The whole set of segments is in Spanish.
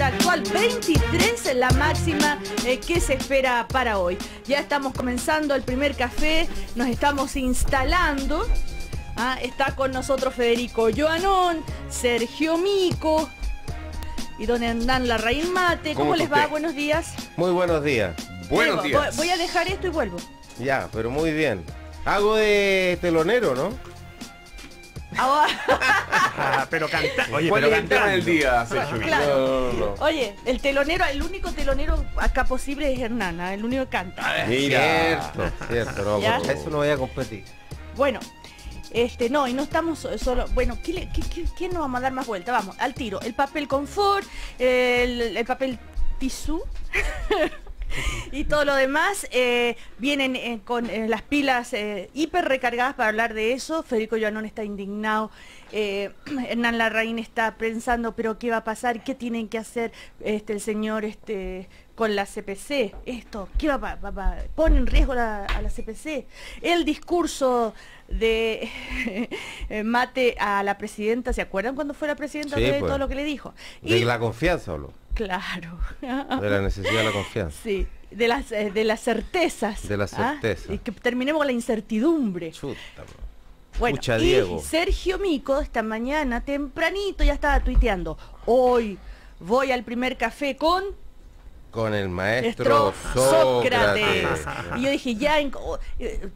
actual, 23 la máxima que se espera para hoy. Ya estamos comenzando el primer café, nos estamos instalando. Está con nosotros Federico Joanón, Sergio Mico y don Hernán Larraín Mate. ¿Cómo les va? Buenos días. Muy buenos días. Buenos días. Voy a dejar esto y vuelvo. Ya, pero muy bien. Hago de telonero, ¿no? Pero canta. Oye, ¿cuál pero es el tema del día, Sergio? Sergio? Claro. No. Oye, el telonero, el único telonero acá posible es Hernán, el único que canta. Mira. Cierto, no, ¿Ya? por eso no voy a competir. Bueno, no, y no estamos solo. Bueno, ¿quién nos vamos a dar más vuelta? Vamos, al tiro. El papel confort, el papel tisú. Y todo lo demás vienen con las pilas hiper recargadas para hablar de eso. Federico Joanón está indignado, Hernán Larraín está pensando, pero ¿qué va a pasar? ¿Qué tienen que hacer el señor con la CPC? ¿Qué pone en riesgo a la CPC? El discurso de Mate a la presidenta, ¿se acuerdan cuando fue la presidenta Sí, de pues. todo lo que le dijo? De la confianza, habló. Claro. De la necesidad de la confianza. Sí, de las certezas. De la certeza. Y que terminemos con la incertidumbre. Chuta, Bueno, Pucha, y Diego. Sergio Mico esta mañana tempranito ya estaba tuiteando: hoy voy al primer café con el maestro Sócrates. Sócrates. Y yo dije,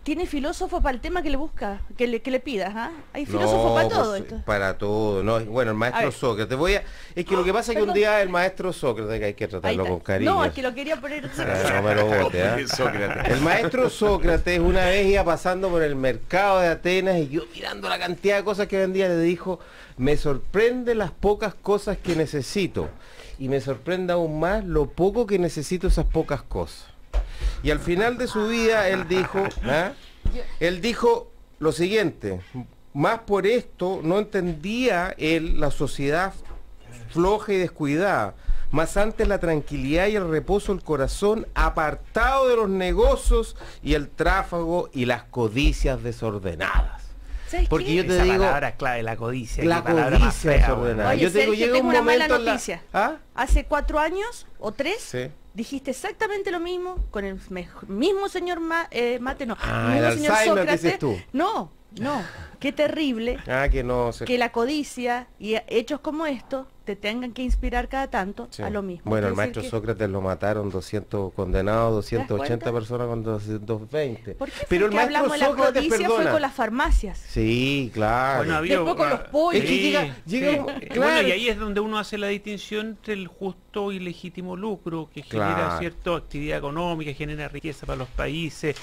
¿tiene filósofo para el tema que le busca? Que le pidas, Hay filósofo para todo esto. Para todo, no. Bueno, el maestro Sócrates. Es que lo que pasa es que un día el maestro Sócrates, que hay que tratarlo con cariño. No, es que lo quería poner. No me lo bote, Sócrates. El maestro Sócrates una vez iba pasando por el mercado de Atenas y yo mirando la cantidad de cosas que vendía le dijo: me sorprende las pocas cosas que necesito y me sorprende aún más lo poco que necesito esas pocas cosas. Y al final de su vida él dijo lo siguiente: más por esto no entendía él la sociedad floja y descuidada, más antes la tranquilidad y el reposo del corazón, apartado de los negocios y el tráfago y las codicias desordenadas. Porque ¿qué? yo te Esa digo, palabra clave, la codicia. la qué palabra más codicia fea, desordenada. Oye, Yo te digo, Sergio, llega tengo un una mala momento en la- noticia. ¿Ah? Hace 4 años o 3 Sí. dijiste exactamente lo mismo con el mismo señor Mate, no. Ah, el el mismo señor Alzheimer, Sócrates. dices tú. No, qué terrible Que no se... que la codicia y hechos como estos te tengan que inspirar cada tanto Sí. a lo mismo. Bueno, el Quiere maestro decir que- Sócrates lo mataron 200 condenados, ¿Te das 280 cuenta? personas con 220. ¿Por qué fue Pero el que maestro hablamos de la Sócrates, codicia fue perdona. con las farmacias? Sí, claro. Bueno, había- Después con los pollos. Es que llega Bueno, claro. y ahí es donde uno hace la distinción entre el justo y legítimo lucro, que genera Claro. cierta actividad económica, genera riqueza para los países,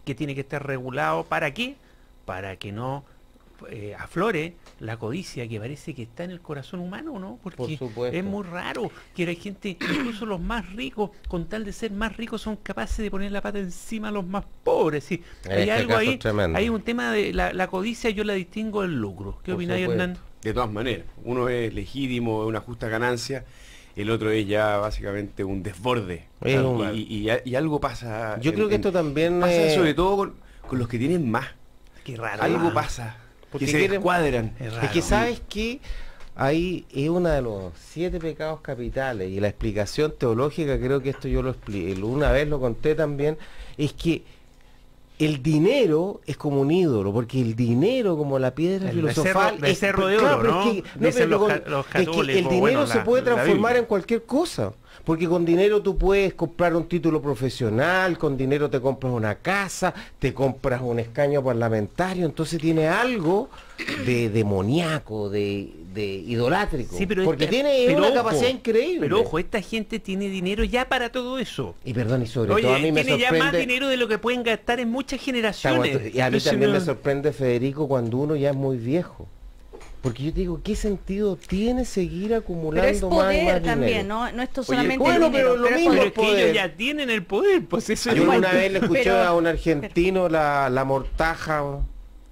que tiene que estar regulado. ¿Para qué? Para que no aflore la codicia que parece que está en el corazón humano, ¿no? Porque Por supuesto. es muy raro que la gente, incluso los más ricos, con tal de ser más ricos, son capaces de poner la pata encima a los más pobres. ¿Sí? Hay Este algo caso ahí, es tremendo. hay un tema de la codicia, yo la distingo del lucro. ¿Qué Por opináis, supuesto. Hernán? De todas maneras, uno es legítimo, es una justa ganancia, el otro es ya básicamente un desborde. Es Tal un- cual. Y algo pasa. Yo creo que esto también pasa sobre todo con los que tienen más. Qué raro. Algo ¿no? pasa. Porque Que se quieren- descuadran. Es Es raro. que sabes que ahí es uno de los 7 pecados capitales y la explicación teológica, creo que esto yo lo expliqué, una vez lo conté también, es que el dinero es como un ídolo, porque el dinero como la piedra El filosofal becerro de claro, oro, pero ¿no? es que, Dicen pero los con- los es que el católicos, dinero bueno, se puede la transformar Biblia. en cualquier cosa, porque con dinero tú puedes comprar un título profesional, con dinero te compras una casa, te compras un escaño parlamentario, entonces tiene algo de demoníaco, de idolátrico, Sí, pero porque tiene pero una ojo, capacidad increíble. Pero ojo, esta gente tiene dinero ya para todo eso. Y perdón, y sobre Oye, todo a mí me tiene ya más sorprende... dinero de lo que pueden gastar en muchas Estamos- generaciones. y a mí Entonces, también me no- sorprende, Federico, cuando uno ya es muy viejo. Porque yo te digo, ¿qué sentido tiene seguir acumulando Pero es más y poder más también, dinero? ¿no? No esto Oye, solamente bueno, el dinero, pero lo es mismo Pero poder. es que poder. ellos ya tienen el poder, pues eso Yo es una vez le escuché pero- a un argentino la mortaja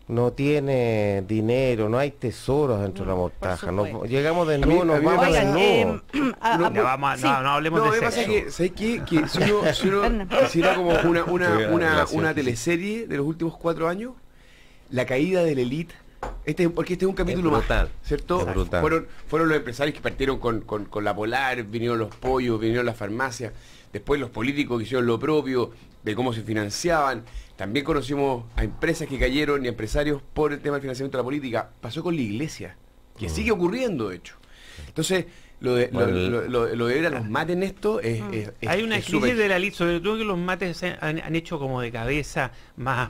no tiene dinero, no hay tesoros dentro de la mortaja. supuesto. Llegamos de nuevo, A nos mí me vamos pasa- de nuevo. Ya vamos a- sí. no hablemos No, de me pasa sexo. que, ¿sabes qué? Que si uno hiciera como una teleserie de los últimos 4 años, la caída de la élite Porque este es un capítulo Es brutal, más, ¿cierto? es brutal. Fueron los empresarios que partieron con la Polar, vinieron los pollos, vinieron las farmacias, después los políticos que hicieron lo propio, de cómo se financiaban. También conocimos a empresas que cayeron y empresarios por el tema del financiamiento de la política. Pasó con la iglesia, que sigue ocurriendo, de hecho. Entonces, lo de ver a los mates en esto es Hay una es crisis súper- de la elite, sobre todo que los mates han hecho como de cabeza más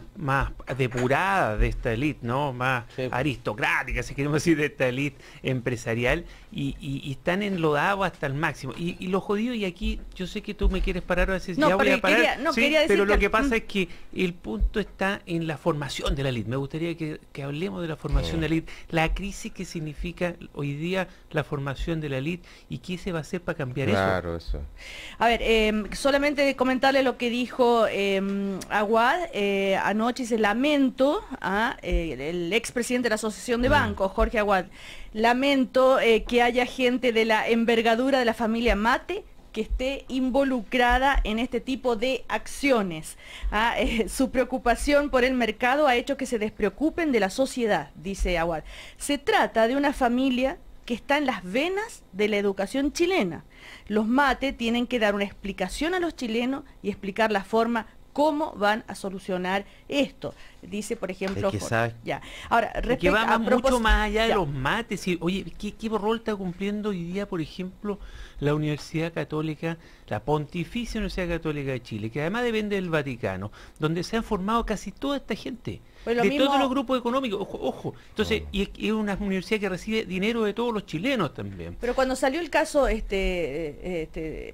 depurada de esta elite, ¿no? Más Sí. aristocrática, si queremos decir, de esta elite empresarial, y están enlodados hasta el máximo. Y lo jodido, y aquí yo sé que tú me quieres parar, a decir, No, ya voy pero a parar, quería decir pero lo que- que pasa es que el punto está en la formación de la elite. Me gustaría que hablemos de la formación de la elite, la crisis que significa hoy día la formación de la elite, y qué se va a hacer para cambiar eso. Claro, eso. A ver, solamente comentarle lo que dijo Aguad anoche, dice, lamento, el expresidente de la Asociación de Bancos, Jorge Aguad, lamento que haya gente de la envergadura de la familia Mate que esté involucrada en este tipo de acciones. Su preocupación por el mercado ha hecho que se despreocupen de la sociedad, dice Aguad. Se trata de una familia que está en las venas de la educación chilena. Los Mate tienen que dar una explicación a los chilenos y explicar la forma cómo van a solucionar esto. Dice, por ejemplo... Es que sabe- Ya. Ahora, Que va mucho más allá de ya. los mates. Y, oye, ¿qué rol está cumpliendo hoy día, por ejemplo, la Universidad Católica, la Pontificia Universidad Católica de Chile, que además depende del Vaticano, donde se han formado casi toda esta gente? Pues lo de mismo- todos los grupos económicos, ojo. Entonces, y es una universidad que recibe dinero de todos los chilenos también. Pero cuando salió el caso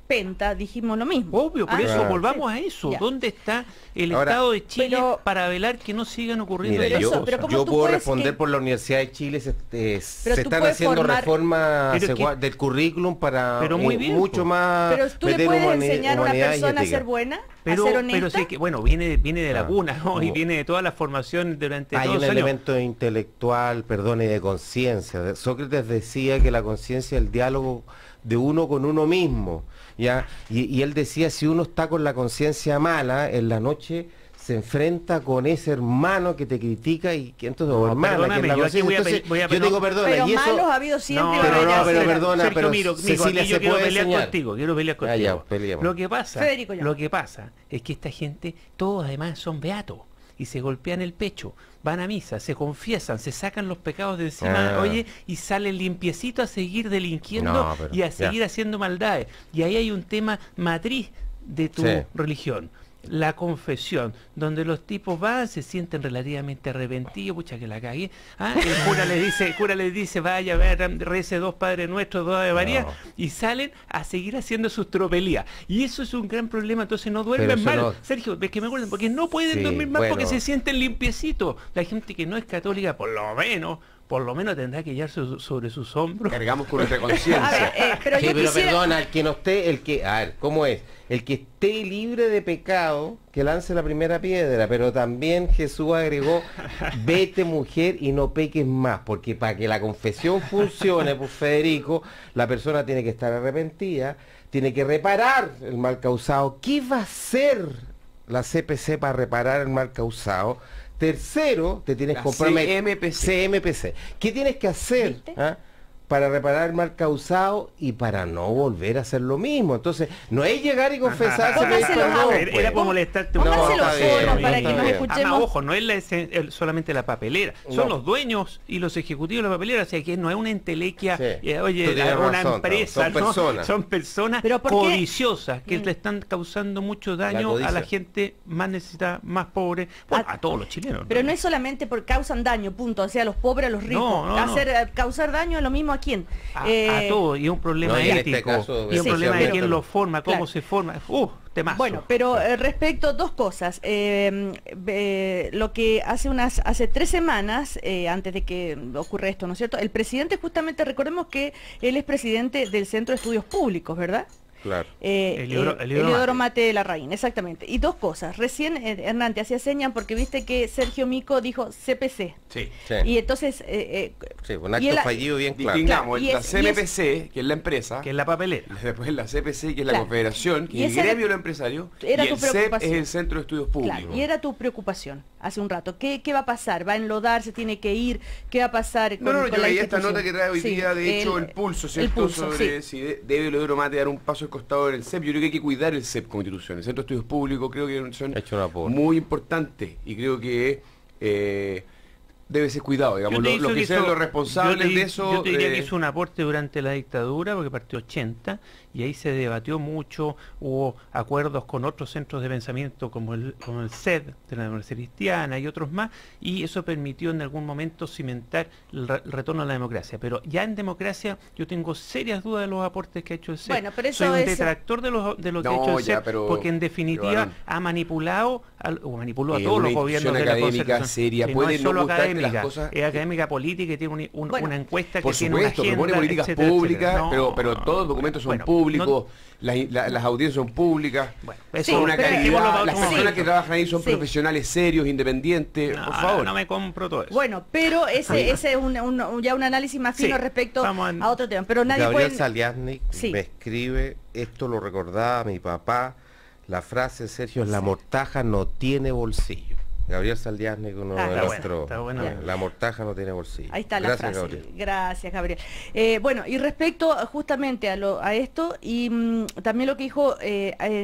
Penta, dijimos lo mismo. Obvio, por eso Claro. volvamos Sí. a eso. Ya. ¿Dónde está el Ahora, Estado de Chile pero- para velar que no sigan ocurriendo Mira, Pero estas eso, cosas? pero ¿cómo yo tú puedo puedes responder que- por la Universidad de Chile, se tú están puedes haciendo formar- reformas Pero es que- del currículum para Pero muy bien, mucho po. más Pero tú le meter puedes humani- enseñar a una humanidad y persona a ética. ser buena, Pero, a ser honesta. pero sí que, bueno, viene de la Ah, cuna, ¿no? Y como- viene de toda la formación durante Hay todos un los años. elemento intelectual, perdón, y de conciencia. Sócrates decía que la conciencia es el diálogo de uno con uno mismo, ¿ya? Y él decía, si uno está con la conciencia mala, en la noche se enfrenta con ese hermano que te critica y que entonces, o No, hermana, que es perdóname, la yo aquí conciencia. Entonces, voy a yo digo perdona, pero y eso... malos ha habido siempre. y pero van a no, haber pero siempre. perdona, Sergio, pero miro, Cecilia aquí se yo quiero puede pelear enseñar. contigo, Ya, ya, peleemos. Lo que pasa, Federico, ya. lo que pasa es que esta gente, todos además son beatos y se golpean el pecho, van a misa, se confiesan, se sacan los pecados de encima, Ah. oye, y salen limpiecito a seguir delinquiendo No, pero, y a ya. seguir haciendo maldades. Y ahí hay un tema matriz de tu Sí. religión. La confesión, donde los tipos van, se sienten relativamente arrepentidos, pucha que la cagué. El cura les dice, vaya, rece 2 Padres Nuestros, 2 Ave María, No. y salen a seguir haciendo sus tropelías. Y eso es un gran problema, entonces no duermen Pero eso mal. no- Sergio, es que me acuerdan, porque no pueden Sí, dormir mal porque bueno. se sienten limpiecitos. La gente que no es católica, por lo menos tendrá que llevar sobre sus hombros. Cargamos con nuestra A ver, conciencia. pero Sí, yo pero quisiera... perdona, el que no esté, a ver, ¿cómo es? El que esté libre de pecado, que lance la primera piedra, pero también Jesús agregó, vete mujer y no peques más, porque para que la confesión funcione, pues Federico, la persona tiene que estar arrepentida, tiene que reparar el mal causado. ¿Qué va a hacer la CPC para reparar el mal causado? Tercero, te tienes La que comprometer. CMPC. CMPC. ¿Qué tienes que hacer? ¿Viste? Para reparar el mal causado y para no volver a hacer lo mismo. Entonces, no es llegar y confesarse. Pónganse pedir los perdón, audios. Era pues. como molestarte un Pónganse poco. los está bien, foros para está que nos bien. escuchemos. Además, ojo, no es solamente la papelera, son No. los dueños y los ejecutivos de la papelera, o sea que no es una entelequia, Sí. Tú oye, tienes una razón, empresa, son ¿no? personas. Son personas ¿Pero por qué? codiciosas que le están causando mucho daño codicia. a la gente más necesitada, más pobre, bueno, a todos los chilenos. Pero no es solamente porque causan daño, punto, o sea, a los pobres, a los ricos. No, no. Causar daño es lo mismo a quién. a todos, y es un problema No, y en ético, este caso, y es un sí, problema pero- de quién lo forma, cómo Claro. se forma, temazo. Bueno, pero respecto dos cosas. Lo que hace 3 semanas, antes de que ocurra esto, ¿no es cierto? El presidente, justamente, recordemos que él es presidente del Centro de Estudios Públicos, ¿verdad? Claro. Eliodoro Mate de la Larraín, exactamente. Y dos cosas. Recién Hernán te hacía señas porque viste que Sergio Mico dijo CPC. Sí. Sí. Y entonces... Sí, un y acto él- fallido bien claro. Distingamos Claro, y la es- CMPC, que es la empresa, que es la papelera. después la CPC, que es la Claro. Confederación, que Y es el esa era- gremio de los empresarios, y era tu el CEP es preocupación. el Centro de Estudios Públicos. Claro, y era tu preocupación. hace un rato. ¿Qué va a pasar? ¿Va a enlodar? ¿Se tiene que ir? ¿Qué va a pasar con, yo con la veía esta institución? nota que trae hoy día, de hecho, el Pulso, ¿cierto? El Pulso, sobre si debe Leodoro Mate dar un paso al costado en el CEP. Yo creo que hay que cuidar el CEP como institución. El Centro de Estudios Públicos creo que son muy importantes y creo que debe ser cuidado, digamos, lo que sean los responsables de eso. Yo te diría que hizo un aporte durante la dictadura, porque partió 80, y ahí se debatió mucho, hubo acuerdos con otros centros de pensamiento como el CED de la Democracia Cristiana y otros más, y eso permitió en algún momento cimentar el retorno a la democracia. Pero ya en democracia yo tengo serias dudas de los aportes que ha hecho el CED. Bueno, pero eso soy un detractor de lo que ha hecho el CED, porque en definitiva ha manipulado manipuló a todos los gobiernos de la Concertación. Seria, que puede no es solo académica, las cosas, es académica política y tiene una encuesta por que tiene una supuesto, agenda, propone políticas etcétera, públicas, etcétera. pero todos los documentos son públicos, las audiencias son públicas, eso son una calidad, las personas que trabajan ahí son Sí. profesionales serios, independientes, por favor. No me compro todo eso. Bueno, pero ese es ya un análisis más fino respecto a otro tema. Pero nadie Gabriel puede... Saliasnik me escribe, esto lo recordaba mi papá, la frase, Sergio, la mortaja no tiene bolsillo. Gabriel Saliasnik, uno de nuestros... La mortaja no tiene bolsillo. Ahí está Gracias, la frase. Gabriel. Gracias, Gabriel. Bueno, y respecto justamente a esto, y también lo que dijo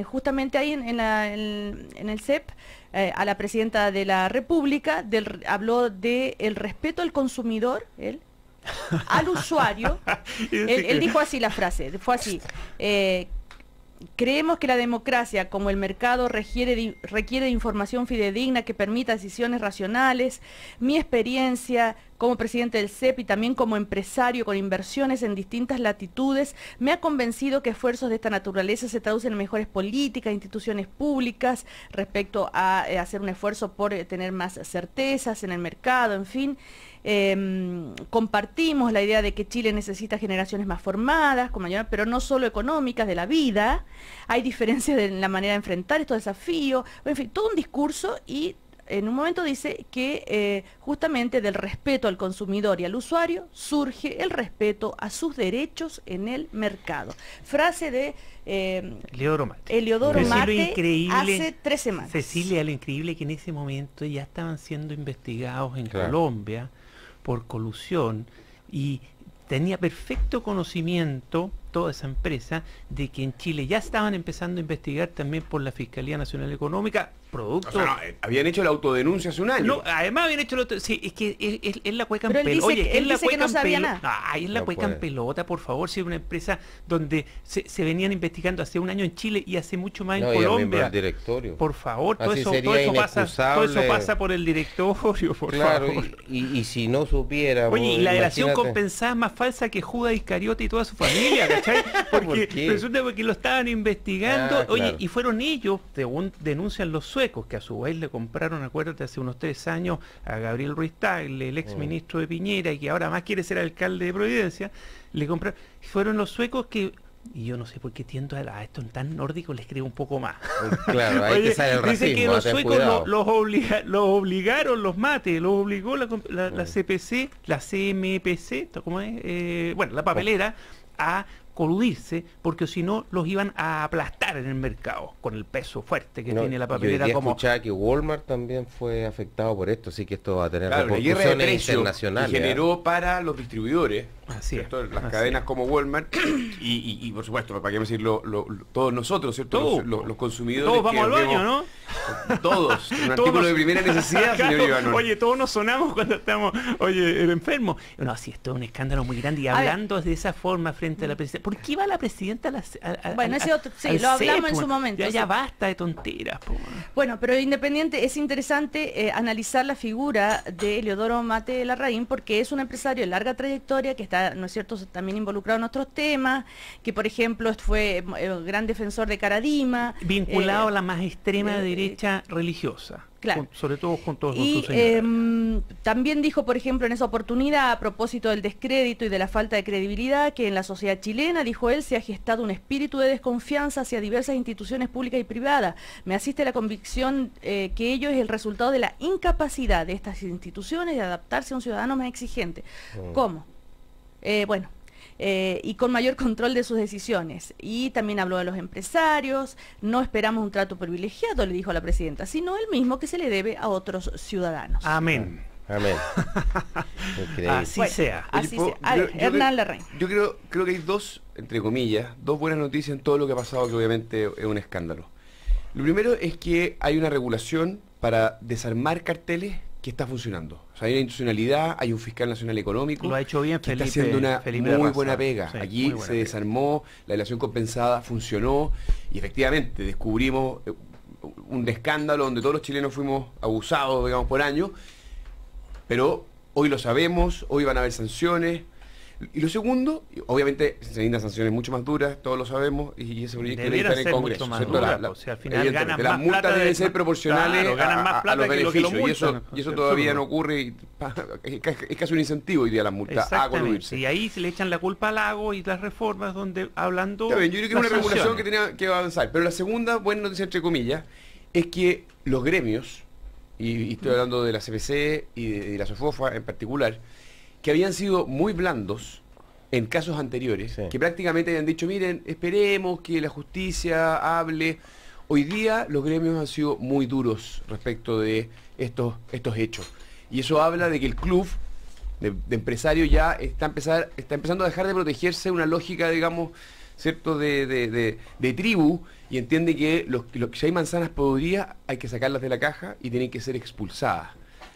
justamente ahí en el CEP, a la presidenta de la República, habló del respeto al consumidor, al usuario. él dijo así la frase, fue así. Creemos que la democracia, como el mercado, requiere de información fidedigna que permita decisiones racionales. Mi experiencia como presidente del CEP y también como empresario con inversiones en distintas latitudes, me ha convencido que esfuerzos de esta naturaleza se traducen en mejores políticas, instituciones públicas, respecto a hacer un esfuerzo por tener más certezas en el mercado, en fin. Compartimos la idea de que Chile necesita generaciones más formadas, pero no solo económicas, de la vida. Hay diferencias en la manera de enfrentar estos desafíos, en fin, todo un discurso, y en un momento dice que justamente del respeto al consumidor y al usuario surge el respeto a sus derechos en el mercado. Frase de Eleodoro Mate hace 3 semanas. Cecilia, lo increíble que en ese momento ya estaban siendo investigados en Colombia por colusión, y tenía perfecto conocimiento toda esa empresa de que en Chile ya estaban empezando a investigar también por la Fiscalía Nacional Económica producto... habían hecho la autodenuncia hace un año. No, además habían hecho la autodenuncia. Sí, es que es la cueca en pelota. Oye, él dice que no sabía nada. Ay, es la cueca en pelota, por favor. Si es una empresa donde se venían investigando hace un año en Chile y hace mucho más en Colombia. El directorio. Por favor, todo eso pasa por el directorio, por favor. Y si no supiera... Oye, y la delación compensada es más falsa que Judas Iscariote y toda su familia, ¿cachai? Porque resulta que lo estaban investigando, y fueron ellos, según denuncian los suecos, que a su vez le compraron, acuérdate, hace unos 3 años a Gabriel Ruiz Tagle, el ex ministro de Piñera, y que ahora más quiere ser alcalde de Providencia, le compraron, fueron los suecos que... Y yo no sé por qué tiendo a esto en tan nórdico, le escribo un poco más. Claro, ahí te sale el racismo. Dice que los suecos los obligaron, los Mate, los obligó la CPC, la CMPC, ¿cómo es? Bueno, la papelera, a coludirse, porque si no los iban a aplastar en el mercado con el peso fuerte que tiene la papelera. Como escuchaba que Walmart también fue afectado por esto, así que esto va a tener repercusiones internacionales. Y generó para los distribuidores, las cadenas como Walmart y por supuesto, para qué decirlo, todos nosotros, ¿cierto? Los consumidores. Todos vamos al baño, ¿no? Todos, un artículo de primera necesidad, señor Iván. Oye, todos nos sonamos cuando estamos, enfermos. No, sí, esto es un escándalo muy grande, y hablando de esa forma frente a la presidenta. ¿Por qué iba la presidenta bueno, ese otro, sí, lo hablamos en su momento. Ya basta de tonteras. Bueno, pero independiente, es interesante analizar la figura de Eleodoro Mate Larraín, porque es un empresario de larga trayectoria que está, ¿no es cierto?, también involucrado en otros temas, que por ejemplo fue gran defensor de Caradima. Vinculado a la más extrema derecha religiosa. Claro. Sobre todo junto a su señora. También dijo, por ejemplo, en esa oportunidad, a propósito del descrédito y de la falta de credibilidad, que en la sociedad chilena, dijo él, se ha gestado un espíritu de desconfianza hacia diversas instituciones públicas y privadas. Me asiste la convicción que ello es el resultado de la incapacidad de estas instituciones de adaptarse a un ciudadano más exigente. ¿Cómo? Bueno, y con mayor control de sus decisiones. Y también habló de los empresarios. No esperamos un trato privilegiado, le dijo a la presidenta, sino el mismo que se le debe a otros ciudadanos. Amén. Amén. Increíble. Así Bueno, sea. así Oye, sea. Ale, Hernán Larraín. Yo creo que hay dos, entre comillas, dos buenas noticias en todo lo que ha pasado, que obviamente es un escándalo. Lo primero es que hay una regulación para desarmar carteles que está funcionando. O sea, hay una institucionalidad, hay un fiscal nacional económico Lo ha hecho bien que Felipe. está haciendo una Felipe muy Barraza. buena pega. Sí, Aquí muy buena se pega. desarmó, la delación compensada funcionó y efectivamente descubrimos un escándalo donde todos los chilenos fuimos abusados, digamos, por años, pero hoy lo sabemos, hoy van a haber sanciones. Y lo segundo, obviamente se necesitan sanciones mucho más duras, todos lo sabemos, y ese proyecto de ley Debiera está en el ser Congreso. mucho más ¿cierto? dura, o sea, al final evidentemente, ganan las más multas plata deben de- ser proporcionales claro, ganan más a plata los que lo que lo beneficios, multan. y eso Es todavía absurdo. no ocurre, y es casi un incentivo hoy día las multas a Exactamente. coludirse. Y ahí se le echan la culpa al Lago y las reformas donde hablando. Está bien, yo creo que es una las regulación que sanciones. tenía que avanzar. Pero la segunda buena noticia, entre comillas, es que los gremios, y estoy hablando de la CPC y de la SOFOFA en particular, que habían sido muy blandos en casos anteriores, Sí. que prácticamente habían dicho, miren, esperemos que la justicia hable. Hoy día los gremios han sido muy duros respecto de estos hechos. Y eso habla de que el club de empresarios ya está empezando a dejar de protegerse una lógica, digamos, ¿cierto?, de tribu, y entiende que si hay manzanas podridas hay que sacarlas de la caja y tienen que ser expulsadas.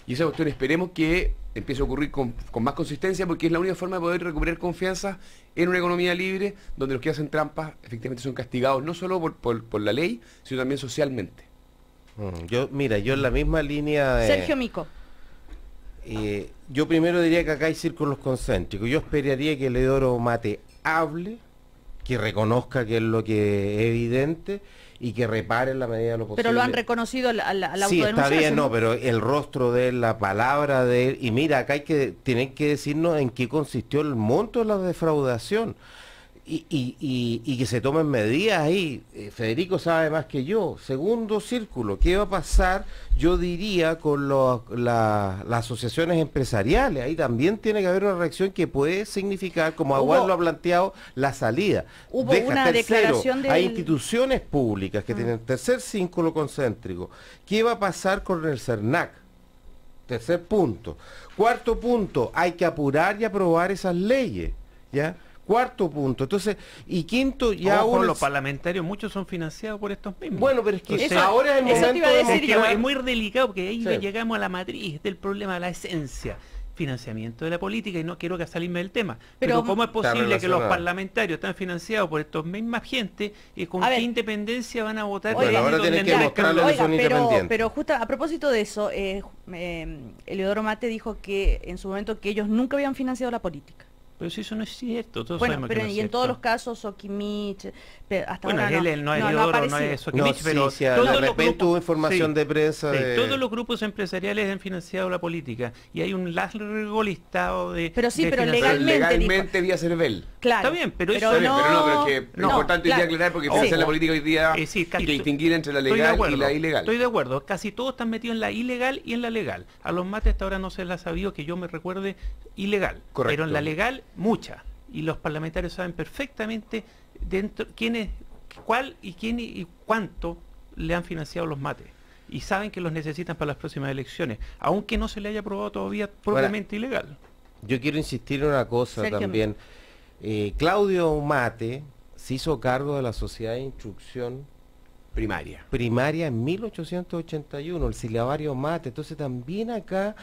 Y esa cuestión esperemos que empiece a ocurrir con más consistencia, porque es la única forma de poder recuperar confianza en una economía libre, donde los que hacen trampas efectivamente son castigados no solo por la ley, sino también socialmente. Yo en la misma línea de... Sergio Mico. Yo primero diría que acá hay círculos concéntricos. Yo esperaría que Eleodoro Mate hable, que reconozca que es lo que es evidente y que repare en la medida de lo posible. Pero lo han reconocido al Sí, está autodenunciarse, bien, no, pero el rostro de él, la palabra de él, y mira, acá tienen que decirnos en qué consistió el monto de la defraudación. Y que se tomen medidas ahí. Federico sabe más que yo. Segundo círculo, ¿qué va a pasar? Yo diría con las asociaciones empresariales. Ahí también tiene que haber una reacción que puede significar, como Aguad lo ha planteado, la salida. Hubo una declaración hay del... instituciones públicas que tienen tercer círculo concéntrico. ¿Qué va a pasar con el CERNAC? Tercer punto. Cuarto punto, hay que apurar y aprobar esas leyes, ¿ya? Cuarto punto. Entonces, y quinto, ya Ojo, uno... los parlamentarios, muchos son financiados por estos mismos. Bueno, pero es que Entonces, ahora es el eso te momento iba a de decir es, que mostrar- es muy delicado porque ahí Sí. llegamos a la matriz del problema, a la esencia. Financiamiento de la política, y no quiero que salirme del tema. Pero ¿cómo es posible que los relacionado. parlamentarios están financiados por estos mismas gente y con A qué ver. independencia van a votar? Bueno, ahora donde tienen que no hay mostrarle escándalo? que son Oiga, independientes. pero justo a propósito de eso, Eleodoro Mate dijo que en su momento que ellos nunca habían financiado la política. Pero si eso no es cierto, todos Bueno, sabemos pero que no es y en cierto. todos los casos, Sokimich, hasta Bueno, ahora él no es no Eleodoro, no aparece. es Sokimich, No, pero sí, sí, de todos los repente grupos- hubo información sí. de prensa Sí, de... todos los grupos empresariales han financiado la política y hay un largo listado de... Pero sí, de pero financiación. legalmente vía Cervel. Claro. Está bien, pero eso- Está bien, pero no, pero es que no, es importante hoy día claro. aclarar, porque Sí. financiar la política hoy día Sí, hay casi que distinguir entre la estoy de legal y acuerdo, la ilegal. Estoy de acuerdo, casi todos están metidos en la ilegal y en la legal. A los mates hasta ahora no se les ha sabido que yo me recuerde ilegal, Correcto. pero en la legal mucha. Y los parlamentarios saben perfectamente dentro cuál y quién y cuánto le han financiado los mates. Y saben que los necesitan para las próximas elecciones, aunque no se le haya aprobado todavía propiamente ilegal. Yo quiero insistir en una cosa Sergio también. Claudio Mate se hizo cargo de la Sociedad de Instrucción Primaria. Primaria en 1881, el silabario Mate. Entonces también acá,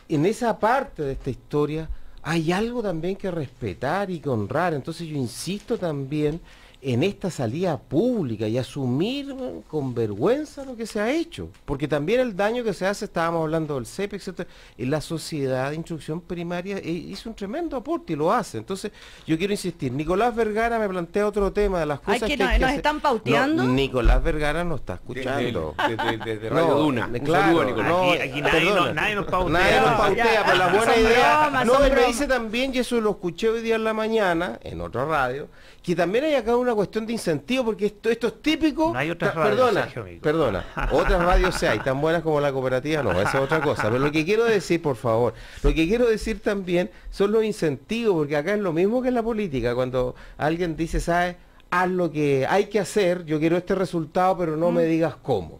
en esa parte de esta historia, hay algo también que respetar y que honrar. Entonces yo insisto también en esta salida pública y asumir con vergüenza lo que se ha hecho, porque también el daño que se hace, estábamos hablando del CEP, etcétera, en la Sociedad de Instrucción Primaria hizo un tremendo aporte y lo hace. Entonces yo quiero insistir, Nicolás Vergara me plantea otro tema de las Ay, cosas que que hay que nos hacer. están pauteando. No, Nicolás Vergara no está escuchando. Desde Radio Duna. Un claro, saludo a Nicolás. no, Aquí nadie perdona. nadie nos pautea. Nadie nos pautea, Ya, pero la buena son idea. bromas, No, son él me bromas. dice también, y eso lo escuché hoy día en la mañana, en otra radio, que también hay acá una una cuestión de incentivo, porque esto es típico. No hay otras radios, Sergio Mico. Perdona, otras radios sí hay, tan buenas como la cooperativa, no, esa es otra cosa. Pero lo que quiero decir, por favor, lo que quiero decir también son los incentivos, porque acá es lo mismo que en la política, cuando alguien dice, ¿sabes? Haz lo que hay que hacer, yo quiero este resultado, pero no me digas cómo.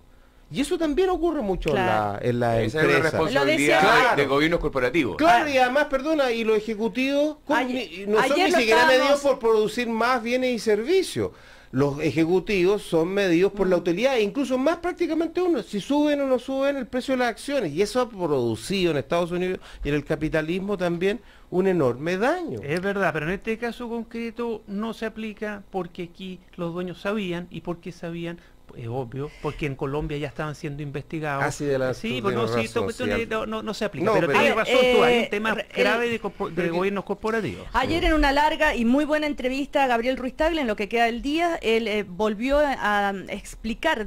Y eso también ocurre mucho Claro. en la Esa es empresa. una responsabilidad Claro. de gobiernos corporativos. Claro, y además, perdona, y los ejecutivos no son ayer ni lo siquiera estábamos- medidos por producir más bienes y servicios. Los ejecutivos son medidos por la utilidad, e incluso más prácticamente uno, si suben o no suben el precio de las acciones. Y eso ha producido en Estados Unidos y en el capitalismo también un enorme daño. Es verdad, pero en este caso concreto no se aplica porque aquí los dueños sabían, y porque sabían, es obvio, porque en Colombia ya estaban siendo investigados. Así de la sí, tú pues no, tienes sí, esta razón, cuestión sí, no se aplica. No, pero pero- tienes razón tú, hay un tema el- grave de gobiernos corporativos. Ayer en una larga y muy buena entrevista a Gabriel Ruiz Tagle, en lo que queda del día, él volvió a explicar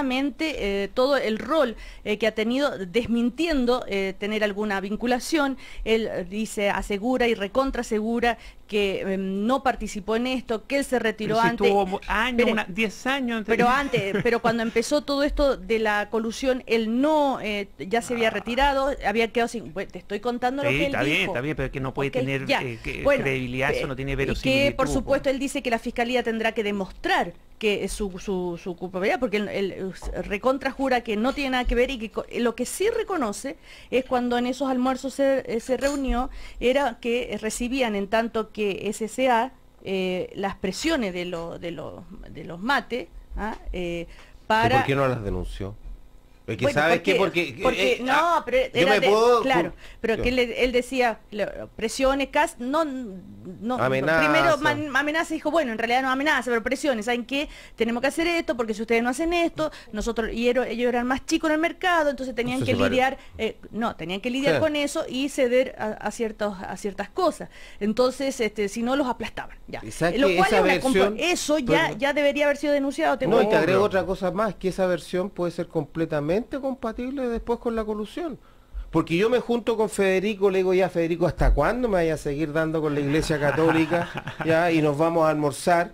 detalladamente todo el rol que ha tenido, desmintiendo tener alguna vinculación. Él dice, asegura y recontra asegura que no participó en esto, que él se retiró Pero si antes. tuvo años, Espere, 10 años. pero cuando empezó todo esto de la colusión, él no, ya se había retirado, había quedado sin... Bueno, te estoy contando lo Sí, que él dijo. está bien, pero es que no puede Ok, tener ya. que credibilidad, eso no tiene Y verosimilitud. que, por supuesto, él dice que la Fiscalía tendrá que demostrar que es su culpabilidad, porque él recontra jura que no tiene nada que ver, y que lo que sí reconoce es cuando en esos almuerzos se reunió, era que recibían, en tanto que SCA, las presiones de los mates, ¿Y para... por qué no las denunció? Porque Bueno, sabes que porque no, pero yo era me puedo claro, pero yo- que él decía presiones, no Amenaza. primero amenaza, dijo, bueno, en realidad no amenaza, pero presiones, ¿saben qué? Tenemos que hacer esto, porque si ustedes no hacen esto, nosotros, y ellos eran más chicos en el mercado, entonces tenían Entonces que se lidiar, tenían que lidiar Sí. con eso y ceder a ciertas cosas. Entonces, si no los aplastaban, ya. ¿Y sabes Lo que cual esa es una versión- eso Perdón. ya debería haber sido denunciado. No, y te Tengo- agrego otra cosa más, que esa versión puede ser completamente compatible después con la colusión. Porque yo me junto con Federico, le digo, ya Federico, ¿hasta cuándo me vaya a seguir dando con la Iglesia Católica? Ya, y nos vamos a almorzar.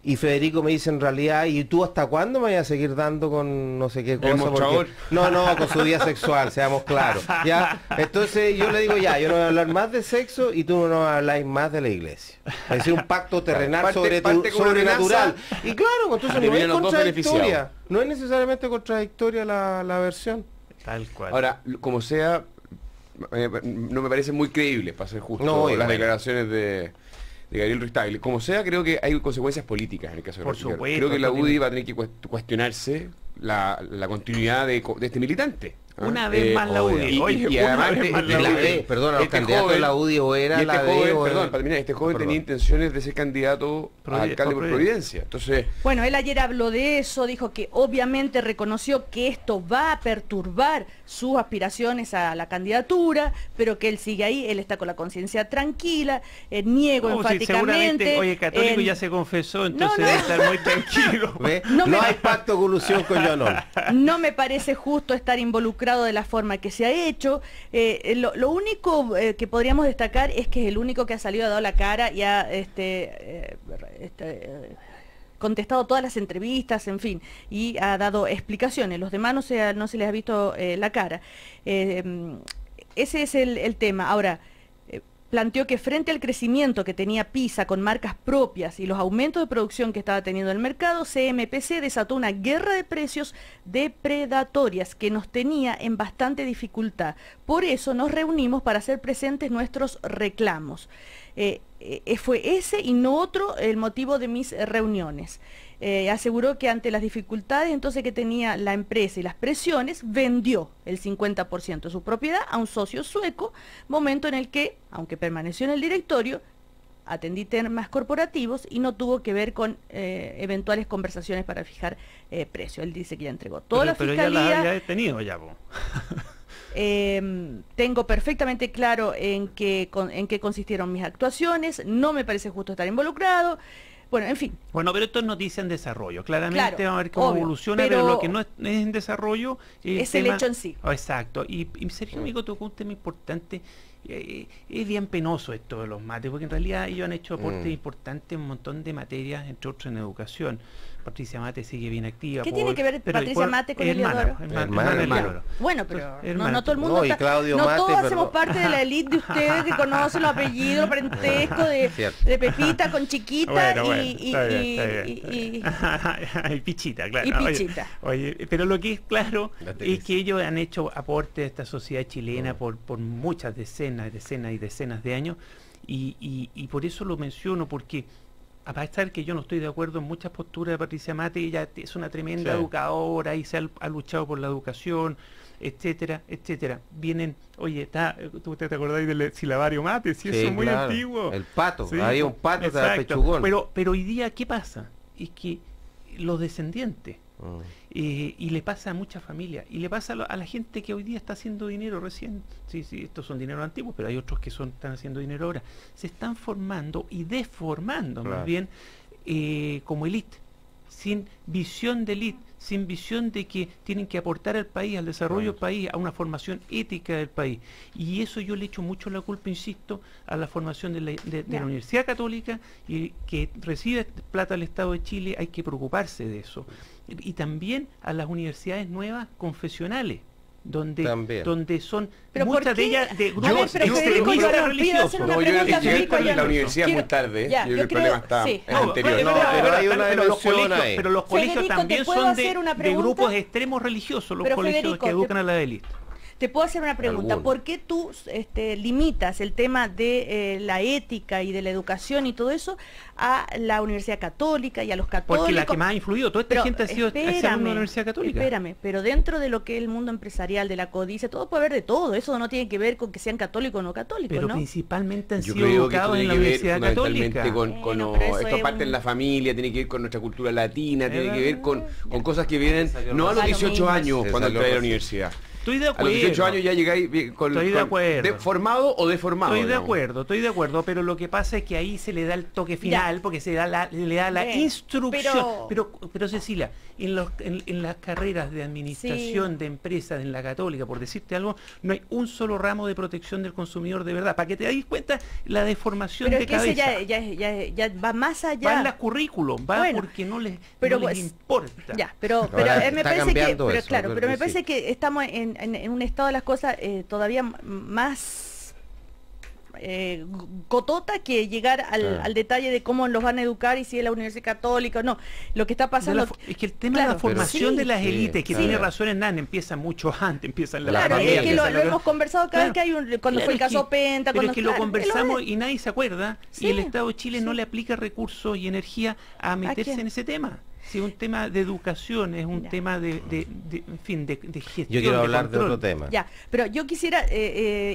Y Federico me dice en realidad, ¿y tú hasta cuándo me vas a seguir dando con no sé qué cosa? mostrador. No, con su vida sexual, seamos claros. ¿Ya? Entonces yo le digo, ya, yo no voy a hablar más de sexo y tú no vas a hablar más de la iglesia. Es decir, un pacto terrenal Parte con una sobrenatural. amenaza. Y claro, entonces no Terminan es los dos contradictoria. beneficiados. No es necesariamente contradictoria la versión. Tal cual. Ahora, como sea, no me parece muy creíble, para ser justo, No, y las bueno. declaraciones de Gabriel Ruiz Tagle. Como sea, creo que hay consecuencias políticas en el caso de Por Roberto Guerrero. supuesto, Creo que la no UDI tiene- va a tener que cuestionarse la continuidad de este militante. ¿ah? Una vez más la obvio. UDI. Oye, y una además vez más la UDI. Perdona, los candidatos de la UDI o era y este la D joven, o perdón, era- para terminar, este joven Perdón. tenía intenciones de ser candidato a alcalde por Providencia. Entonces, Bueno, él ayer habló de eso, dijo que obviamente reconoció que esto va a perturbar sus aspiraciones a la candidatura, pero que él sigue ahí, él está con la conciencia tranquila, niego No, sí, enfáticamente. seguramente, oye, católico en- ya se confesó, entonces no. debe estar muy tranquilo. ¿Ve? No No, me- hay pacto colusión con Jonón. No me parece justo estar involucrado de la forma que se ha hecho. Lo único que podríamos destacar es que es el único que ha salido, ha dado la cara y ha contestado todas las entrevistas, en fin, y ha dado explicaciones. Los demás no se les ha visto la cara. Ese es el tema. Ahora, planteó que frente al crecimiento que tenía PISA con marcas propias y los aumentos de producción que estaba teniendo el mercado, CMPC desató una guerra de precios depredatorias que nos tenía en bastante dificultad. Por eso nos reunimos para hacer presentes nuestros reclamos. Fue ese y no otro el motivo de mis reuniones. Aseguró que ante las dificultades entonces que tenía la empresa y las presiones, vendió el 50% de su propiedad a un socio sueco, momento en el que, aunque permaneció en el directorio, atendí temas corporativos y no tuvo que ver con eventuales conversaciones para fijar precio. Él dice que ya entregó toda la Pero ya fiscalía. la había detenido ya, po. Tengo perfectamente claro en qué consistieron mis actuaciones, no me parece justo estar involucrado. Bueno, en fin. Bueno, pero esto es noticia en desarrollo. Claramente Claro, vamos a ver cómo obvio, evoluciona, pero pero lo que no es en desarrollo es el hecho en sí. Exacto. Y Sergio Amigo tocó un tema importante Es bien penoso esto de los mates, porque en realidad ellos han hecho aportes importantes en un montón de materias, entre otros en educación. Patricia Mate sigue bien activa. ¿Qué tiene que ver Patricia Mate con Eliodoro? Hermano. Bueno, pero Hermano. no todo el mundo No, y está, Claudio no Mate, todos perdón. hacemos parte de la élite de ustedes que conocen los apellidos, parentesco Cierto. de Pepita con Chiquita y Pichita, claro. y Pichita. Oye, pero lo que es claro La es Teresa. que ellos han hecho aporte a esta sociedad chilena por muchas decenas y decenas de años, y por eso lo menciono, porque a pesar que yo no estoy de acuerdo en muchas posturas de Patricia Mate, ella es una tremenda Sí. educadora y ha luchado por la educación, etcétera, etcétera. Vienen, oye, ¿tú te acordás del silabario Mate? Sí, eso es muy claro. antiguo. El pato, Sí, había un pato de exacto. pechugón. Pero hoy día, ¿qué pasa? Es que los descendientes, y le pasa a muchas familias, y le pasa a la gente que hoy día está haciendo dinero recién. Sí, estos son dineros antiguos, pero hay otros que están haciendo dinero ahora. Se están formando y deformando, Claro. más bien, como élite, sin visión de élite, sin visión de que tienen que aportar al país, al desarrollo del país, a una formación ética del país. Y eso yo le echo mucho la culpa, insisto, a la formación de la Universidad Católica, y que recibe plata del Estado de Chile. Hay que preocuparse de eso. Y también a las universidades nuevas confesionales, También. donde son Pero muchas ¿por de qué? ellas de A ver, grupos pero Federico, extremistas yo pido religiosos. hacer una No, yo pregunta, llegué Federico, a la ya. universidad Quiero- muy tarde. ya, Yo yo creo que el problema está sí. es No, anterior. pero hay una los evolución colegios, ahí. pero los colegios Federico, ¿te también puedo son hacer una de pregunta? grupos extremos religiosos, los Pero, colegios Federico, que educan a la élite. Te puedo hacer una pregunta. Algunos. ¿Por qué tú limitas el tema de la ética y de la educación y todo eso a la Universidad Católica y a los católicos? Porque la que más ha influido, toda esta Pero gente ha sido alumno de la Universidad Católica. Espérame, pero dentro de lo que es el mundo empresarial, de la codicia, todo puede haber de todo. Eso no tiene que ver con que sean católicos o no católicos, Pero ¿no? principalmente han Yo sido creo que esto educados en tiene la que ver Universidad fundamentalmente Católica. con Bueno, pero eso esto es parte en un- la familia, tiene que ver con nuestra cultura latina, tiene verdad. que ver con cosas que vienen no a los a lo 18 mismo. años Se cuando salió entré a la recién. universidad. Estoy de A los acuerdo. 18 años ya llegáis Estoy de acuerdo. formado o deformado. Estoy de digamos. acuerdo, pero lo que pasa es que ahí se le da el toque final, porque se le da la Bien, instrucción. Pero Cecilia, en las carreras de administración Sí. de empresas en la Católica, por decirte algo, no hay un solo ramo de protección del consumidor de verdad. Para que te des cuenta la deformación Pero de es que ese cabeza. ya va más allá. Va en las currículum, va Bueno, porque no les pero no les pues, importa. Ya, pero Ahora me está parece que, cambiando pero eso, claro, creo pero me que parece sí. que estamos en un estado de las cosas todavía más cotota que llegar al detalle de cómo los van a educar y si es la Universidad Católica o no. Lo que está pasando. Es que el tema de Claro, la formación sí, de las sí, élites, que claro. tiene razón Hernán, empieza mucho antes, empieza en la Claro, familia, es que lo empieza en la- hemos conversado cada vez que hay cuando Claro, fue el es caso que- Penta, pero cuando es que lo claro, conversamos es. y nadie se acuerda, Sí, y el Estado de Chile no sí. le aplica recursos y energía a meterse qué? en ese tema. Si es un tema de educación, es un Ya. tema en fin, de gestión. Yo quiero hablar de control. otro tema. Ya, pero yo quisiera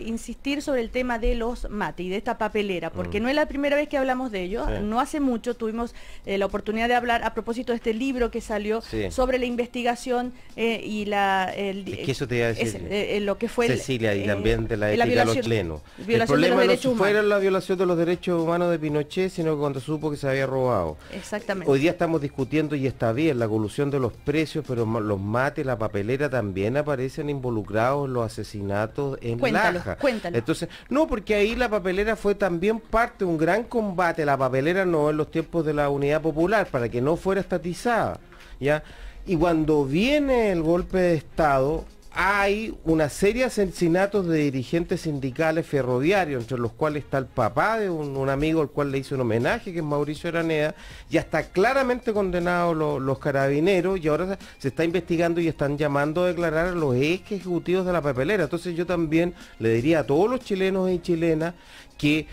insistir sobre el tema de los mates y de esta papelera, porque no es la primera vez que hablamos de ello. Sí. No hace mucho tuvimos la oportunidad de hablar a propósito de este libro que salió Sí. sobre la investigación y Es que eso te iba a decir, lo que fue Cecilia, y también de la la ética de los violación- chilenos. El violación de problema los no derechos fue humanos. la violación de los derechos humanos de Pinochet, sino que cuando supo que se había robado. Exactamente. Hoy día estamos discutiendo, y está bien, la evolución de los precios, pero los mates, la papelera también aparecen involucrados en los asesinatos en Cuéntalo, Laja. cuéntalo. Entonces, no, porque ahí la papelera fue también parte de un gran combate. La papelera no en los tiempos de la Unidad Popular, para que no fuera estatizada, ¿ya? Y cuando viene el golpe de Estado, hay una serie de asesinatos de dirigentes sindicales ferroviarios, entre los cuales está el papá de un amigo al cual le hizo un homenaje, que es Mauricio Araneda. Ya está claramente condenado los carabineros, y ahora se está investigando y están llamando a declarar a los ex ejecutivos de la papelera. Entonces yo también le diría a todos los chilenos y chilenas que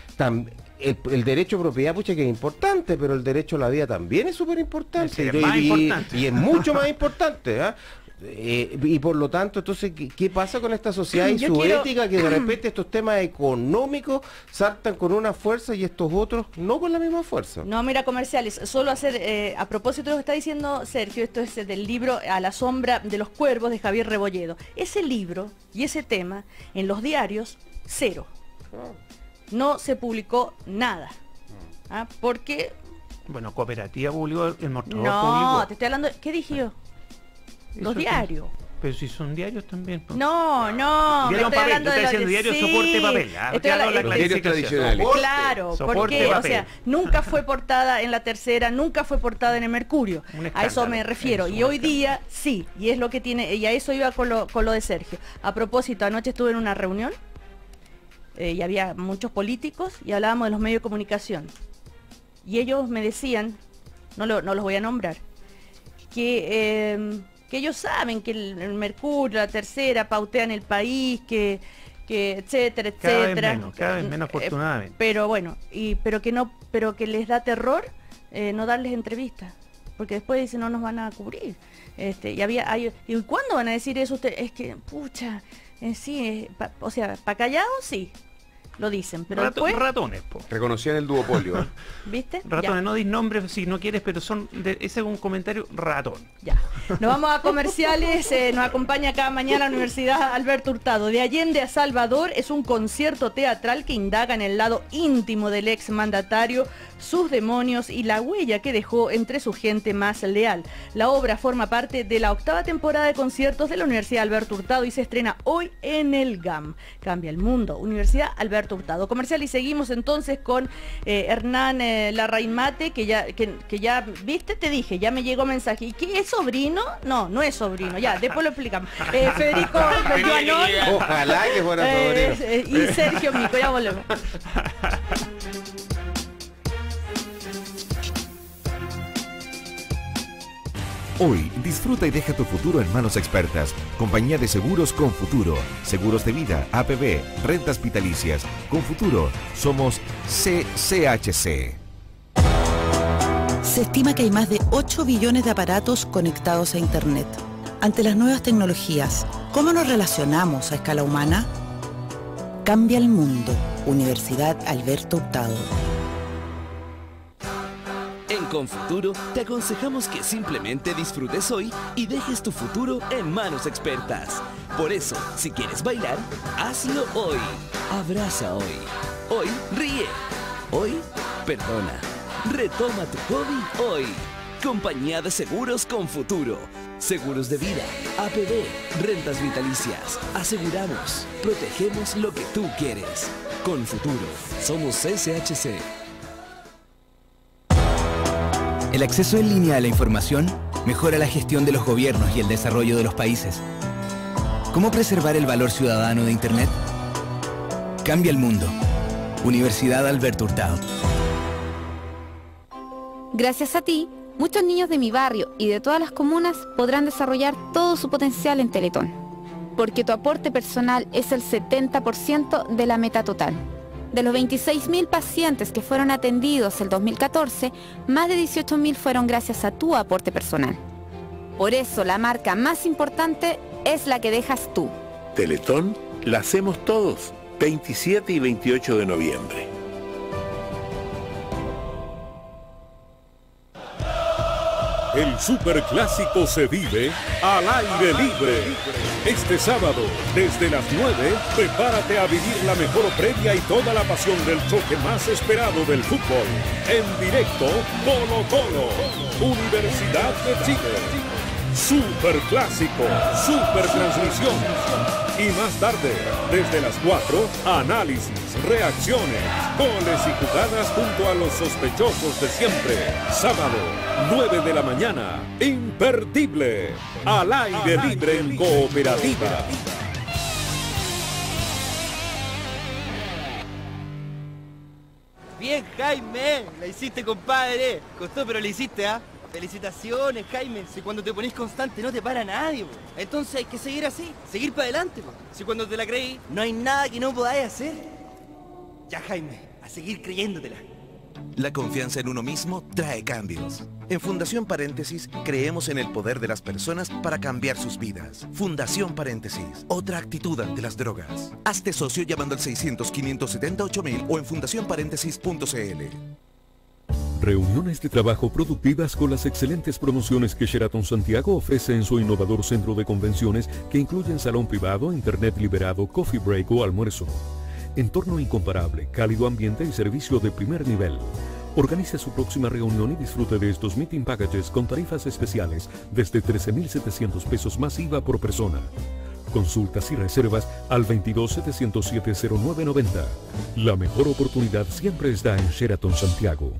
el derecho a propiedad, pucha, que es importante, pero el derecho a la vida también es súper importante. Es más importante. Y es mucho más importante, ¿ah? Y por lo tanto, entonces, ¿qué pasa con esta sociedad y Yo su quiero- ética, que de repente estos temas económicos saltan con una fuerza y estos otros no con la misma fuerza? No, mira, comerciales, solo hacer, a propósito de lo que está diciendo Sergio, esto es del libro A la sombra de los cuervos de Javier Rebolledo. Ese libro y ese tema en los diarios, cero. No se publicó nada. ¿Ah? Porque, Bueno, Cooperativa publicó, el mostrador no, publicó. te estoy hablando, ¿qué dije yo? Los Eso diarios. Pero si son diarios también. Pues. No, no, me Diario estoy papel, hablando tú de estás lo diciendo diario sí, soporte papel. Ah, estoy claro, hablando- la Los diarios clasificación. tradicionales. Claro, Soporte porque, o papel. sea, nunca fue portada en La Tercera, nunca fue portada en el Mercurio. Un A escándalo, eso me refiero. eso, Y un hoy día sí, y es lo que tiene, y a eso iba con lo de Sergio. A propósito, anoche estuve en una reunión y había muchos políticos y hablábamos de los medios de comunicación. Y ellos me decían, no los voy a nombrar, que ellos saben que el Mercurio, La Tercera, pautean el país, que etcétera, etcétera. Cada vez menos afortunadamente. Pero bueno, pero que les da terror no darles entrevistas, porque después dicen no nos van a cubrir. ¿Y cuándo van a decir eso ustedes? Es que, pucha, sí, o sea, para callados sí, lo dicen, pero después, Ratones, po. Reconocían el duopolio. ¿viste? Ratones, Ya. no dis nombres si no quieres, pero ese es un comentario ratón. Ya. Nos vamos a comerciales. Nos acompaña cada mañana la Universidad Alberto Hurtado. De Allende a Salvador es un concierto teatral que indaga en el lado íntimo del ex mandatario, sus demonios y la huella que dejó entre su gente más leal. La obra forma parte de la 8ª temporada de conciertos de la Universidad Alberto Hurtado y se estrena hoy en el GAM. Cambia el mundo. Universidad Alberto Hurtado. Comercial, y seguimos entonces con Hernán Larraín Mate, que ya, viste, te dije, ya me llegó mensaje. ¿Y qué es sobrino? No es sobrino, ya, después lo explicamos. Federico Belluanón Ojalá que fuera sobrino. y Sergio Mico, ya volvemos. Hoy, disfruta y deja tu futuro en manos expertas. Compañía de Seguros con Futuro. Seguros de vida, APB, rentas vitalicias. Con Futuro, somos CCHC. Se estima que hay más de 8 billones de aparatos conectados a Internet. Ante las nuevas tecnologías, ¿cómo nos relacionamos a escala humana? Cambia el mundo. Universidad Alberto Hurtado. En Confuturo te aconsejamos que simplemente disfrutes hoy y dejes tu futuro en manos expertas. Por eso, si quieres bailar, hazlo hoy. Abraza hoy. Hoy ríe. Hoy perdona. Retoma tu hobby hoy. Compañía de Seguros con Futuro. Seguros de vida, APB, rentas vitalicias. Aseguramos, protegemos lo que tú quieres. Con Futuro, somos SHC. El acceso en línea a la información mejora la gestión de los gobiernos y el desarrollo de los países. ¿Cómo preservar el valor ciudadano de Internet? Cambia el mundo. Universidad Alberto Hurtado. Gracias a ti, muchos niños de mi barrio y de todas las comunas podrán desarrollar todo su potencial en Teletón. Porque tu aporte personal es el 70% de la meta total. De los 26.000 pacientes que fueron atendidos el 2014, más de 18.000 fueron gracias a tu aporte personal. Por eso la marca más importante es la que dejas tú. Teletón la hacemos todos, 27 y 28 de noviembre. El superclásico se vive al aire libre. Este sábado, desde las 9, prepárate a vivir la mejor previa y toda la pasión del choque más esperado del fútbol. En directo, Colo-Colo, Universidad de Chile. Superclásico, supertransmisión. Y más tarde, desde las 4, análisis, reacciones, goles y jugadas junto a los sospechosos de siempre. Sábado, 9 de la mañana, imperdible, al aire libre en Cooperativa. Bien, Jaime, la hiciste, compadre. Costó, pero la hiciste, ¿ah? Felicitaciones, Jaime. Si cuando te ponís constante no te para nadie, po. Entonces hay que seguir así, seguir para adelante, po. Si cuando te la creí, no hay nada que no podáis hacer. Ya, Jaime, a seguir creyéndotela. La confianza en uno mismo trae cambios. En Fundación Paréntesis creemos en el poder de las personas para cambiar sus vidas. Fundación Paréntesis, otra actitud ante las drogas. Hazte socio llamando al 600-570-8000 o en fundacionparéntesis.cl. Reuniones de trabajo productivas con las excelentes promociones que Sheraton Santiago ofrece en su innovador centro de convenciones que incluyen salón privado, internet liberado, coffee break o almuerzo. Entorno incomparable, cálido ambiente y servicio de primer nivel. Organice su próxima reunión y disfrute de estos meeting packages con tarifas especiales desde 13.700 pesos más IVA por persona. Consultas y reservas al 22-707-0990. La mejor oportunidad siempre está en Sheraton Santiago.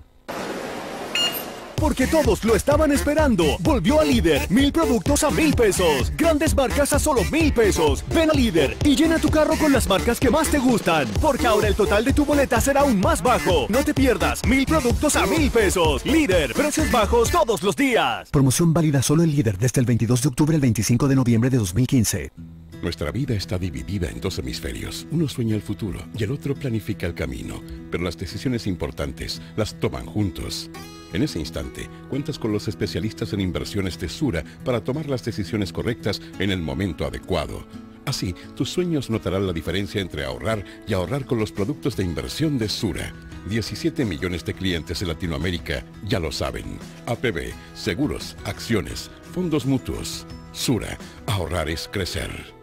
Porque todos lo estaban esperando. Volvió a Líder. 1000 productos a 1000 pesos. Grandes marcas a solo 1000 pesos. Ven a Líder y llena tu carro con las marcas que más te gustan. Porque ahora el total de tu boleta será aún más bajo. No te pierdas. 1000 productos a 1000 pesos. Líder. Precios bajos todos los días. Promoción válida solo en Líder desde el 22 de octubre al 25 de noviembre de 2015. Nuestra vida está dividida en dos hemisferios. Uno sueña el futuro y el otro planifica el camino. Pero las decisiones importantes las toman juntos. En ese instante, cuentas con los especialistas en inversiones de Sura para tomar las decisiones correctas en el momento adecuado. Así, tus sueños notarán la diferencia entre ahorrar y ahorrar con los productos de inversión de Sura. 17 millones de clientes en Latinoamérica ya lo saben. APB, seguros, acciones, fondos mutuos. Sura, ahorrar es crecer.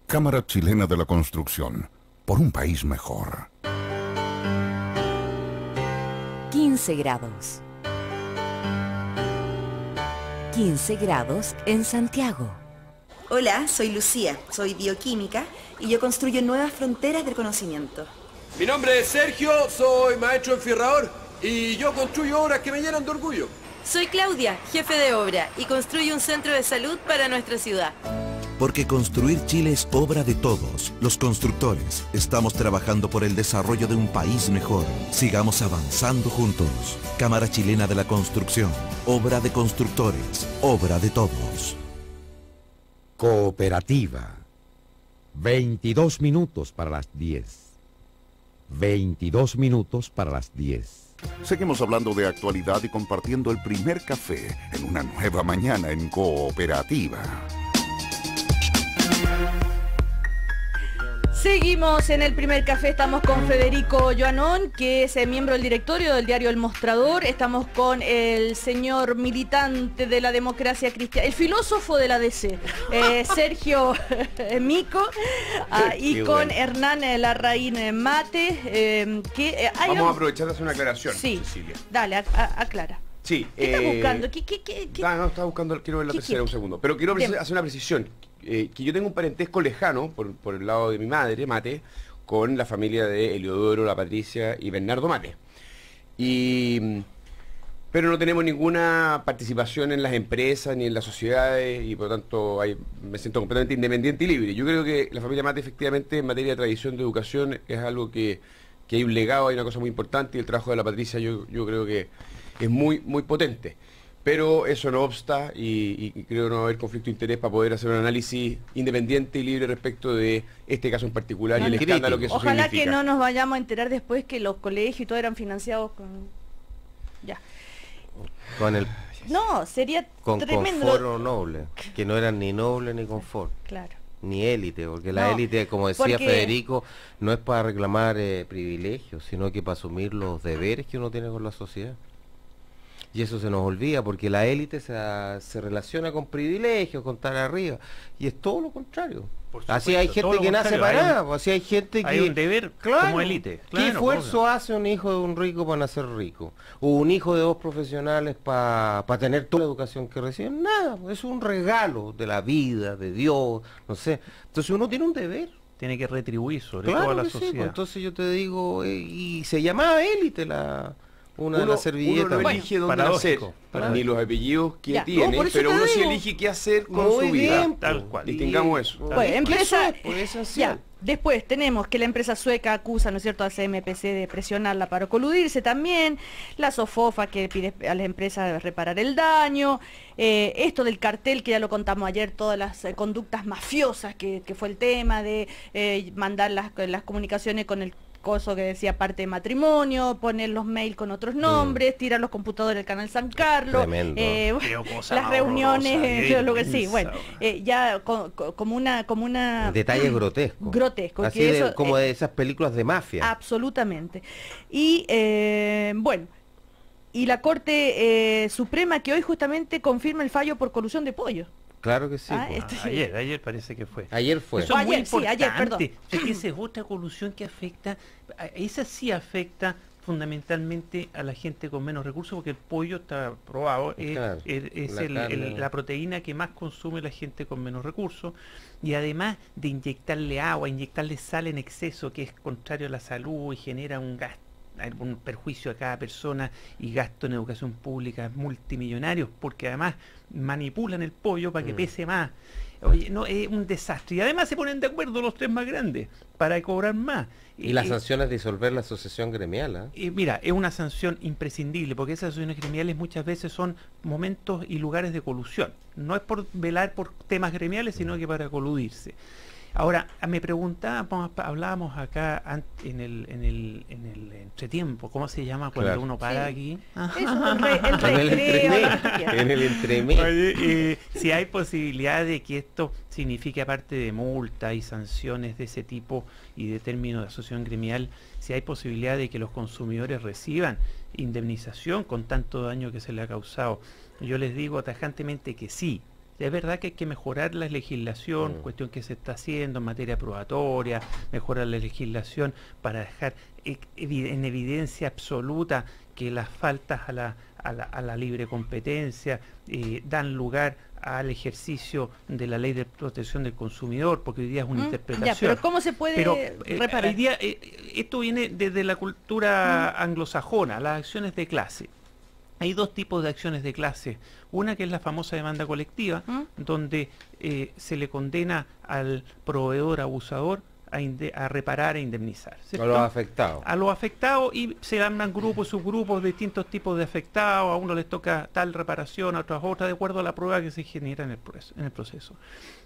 Cámara Chilena de la Construcción, por un país mejor. 15 grados. 15 grados en Santiago. Hola, soy Lucía, soy bioquímica y yo construyo nuevas fronteras del conocimiento. Mi nombre es Sergio, soy maestro enfierrador y yo construyo obras que me llenan de orgullo. Soy Claudia, jefe de obra y construyo un centro de salud para nuestra ciudad. Porque construir Chile es obra de todos. Los constructores estamos trabajando por el desarrollo de un país mejor. Sigamos avanzando juntos. Cámara Chilena de la Construcción. Obra de constructores. Obra de todos. Cooperativa. 22 minutos para las 10. 22 minutos para las 10. Seguimos hablando de actualidad y compartiendo el primer café en una nueva mañana en Cooperativa. Seguimos en el primer café, estamos con Federico Joanón, que es miembro del directorio del diario El Mostrador. Estamos con el señor militante de la democracia cristiana, el filósofo de la DC, Sergio Mico, y con Hernán Larraín Mate. Vamos a aprovechar de hacer una aclaración, sí, Cecilia. Dale, aclara. Sí. ¿Qué estás buscando? No, estaba buscando, quiero ver la tercera un segundo. Pero quiero hacer una precisión. Que yo tengo un parentesco lejano, por el lado de mi madre, Mate, con la familia de Eliodoro, la Patricia y Bernardo Mate. Pero no tenemos ninguna participación en las empresas ni en las sociedades y por lo tanto me siento completamente independiente y libre. Yo creo que la familia Mate efectivamente en materia de tradición de educación es algo que hay un legado, hay una cosa muy importante y el trabajo de la Patricia yo creo que es muy, muy potente. Pero eso no obsta y creo no va a haber conflicto de interés para poder hacer un análisis independiente y libre respecto de este caso en particular y el escándalo que eso Ojalá significa. que no nos vayamos a enterar después que los colegios y todo eran financiados con... Ya. Con el... No, sería con tremendo. confort o noble, que no eran ni noble ni confort. Claro. Ni élite, porque la élite, como decía porque... Federico, no es para reclamar privilegios, sino que para asumir los deberes que uno tiene con la sociedad. Y eso se nos olvida, porque la élite se relaciona con privilegios, con estar arriba, y es todo lo contrario. Así hay gente que nace para nada, así hay gente que... Hay un deber como élite. ¿Qué esfuerzo hace un hijo de un rico para nacer rico? O un hijo de dos profesionales para tener toda la educación que reciben. Nada, es un regalo de la vida, de Dios, no sé. Entonces uno tiene un deber. Tiene que retribuir sobre todo a la sociedad. Sí, entonces yo te digo, y se llamaba élite una de las servilletas. Uno no elige dónde nacer, ni los apellidos que tiene, pero uno sí elige qué hacer con su vida. Tal cual. Distingamos eso. Bueno, empresa, ya. Después tenemos que la empresa sueca acusa, ¿no es cierto?, a CMPC de presionarla para coludirse también, la SOFOFA que pide a las empresas reparar el daño, esto del cartel que ya lo contamos ayer, todas las conductas mafiosas que fue el tema de mandar las comunicaciones con el coso que decía parte de matrimonio, poner los mails con otros nombres, tirar los computadores del canal San Carlos, las reuniones, lo que sí, bueno, ya como una detalles grotescos. Así que eso, como de esas películas de mafia. Absolutamente. Y bueno, y la Corte Suprema que hoy justamente confirma el fallo por colusión de pollo. Claro que sí. Ayer parece que fue. Ayer fue. Eso es muy importante. Ayer, perdón. Esa es otra colusión que afecta, esa sí afecta fundamentalmente a la gente con menos recursos, porque el pollo está probado, Claro, es la proteína que más consume la gente con menos recursos, y además de inyectarle agua, inyectarle sal en exceso, que es contrario a la salud y genera un perjuicio a cada persona y gasto en educación pública multimillonarios, porque además manipulan el pollo para que pese más. Oye, no, es un desastre. Y además se ponen de acuerdo los tres más grandes para cobrar más. Y la sanción es disolver la asociación gremial. Mira, es una sanción imprescindible, porque esas asociaciones gremiales muchas veces son momentos y lugares de colusión. No es por velar por temas gremiales, sino que para coludirse. Ahora, me preguntábamos, hablábamos acá en el entretiempo, ¿cómo se llama cuando uno para aquí? En el entremés. Oye, si hay posibilidad de que esto signifique, aparte de multas y sanciones de ese tipo y de términos de asociación gremial, si hay posibilidad de que los consumidores reciban indemnización con tanto daño que se le ha causado. Yo les digo tajantemente que sí. Es verdad que hay que mejorar la legislación, cuestión que se está haciendo en materia probatoria, mejorar la legislación para dejar en evidencia absoluta que las faltas a la libre competencia dan lugar al ejercicio de la ley de protección del consumidor, porque hoy día es una interpretación. Ya, pero ¿cómo se puede reparar? Hoy día, esto viene desde la cultura anglosajona, las acciones de clase. Hay dos tipos de acciones de clase. Una que es la famosa demanda colectiva, donde se le condena al proveedor abusador a reparar e indemnizar, ¿cierto? A los afectados. A los afectados, y se arman grupos, subgrupos, distintos tipos de afectados. A uno les toca tal reparación, a otros otra, de acuerdo a la prueba que se genera en el proceso.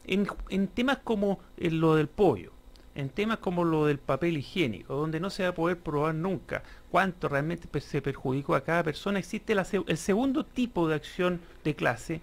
En temas como lo del pollo, en temas como lo del papel higiénico, donde no se va a poder probar nunca cuánto realmente se perjudicó a cada persona, existe el segundo tipo de acción de clase,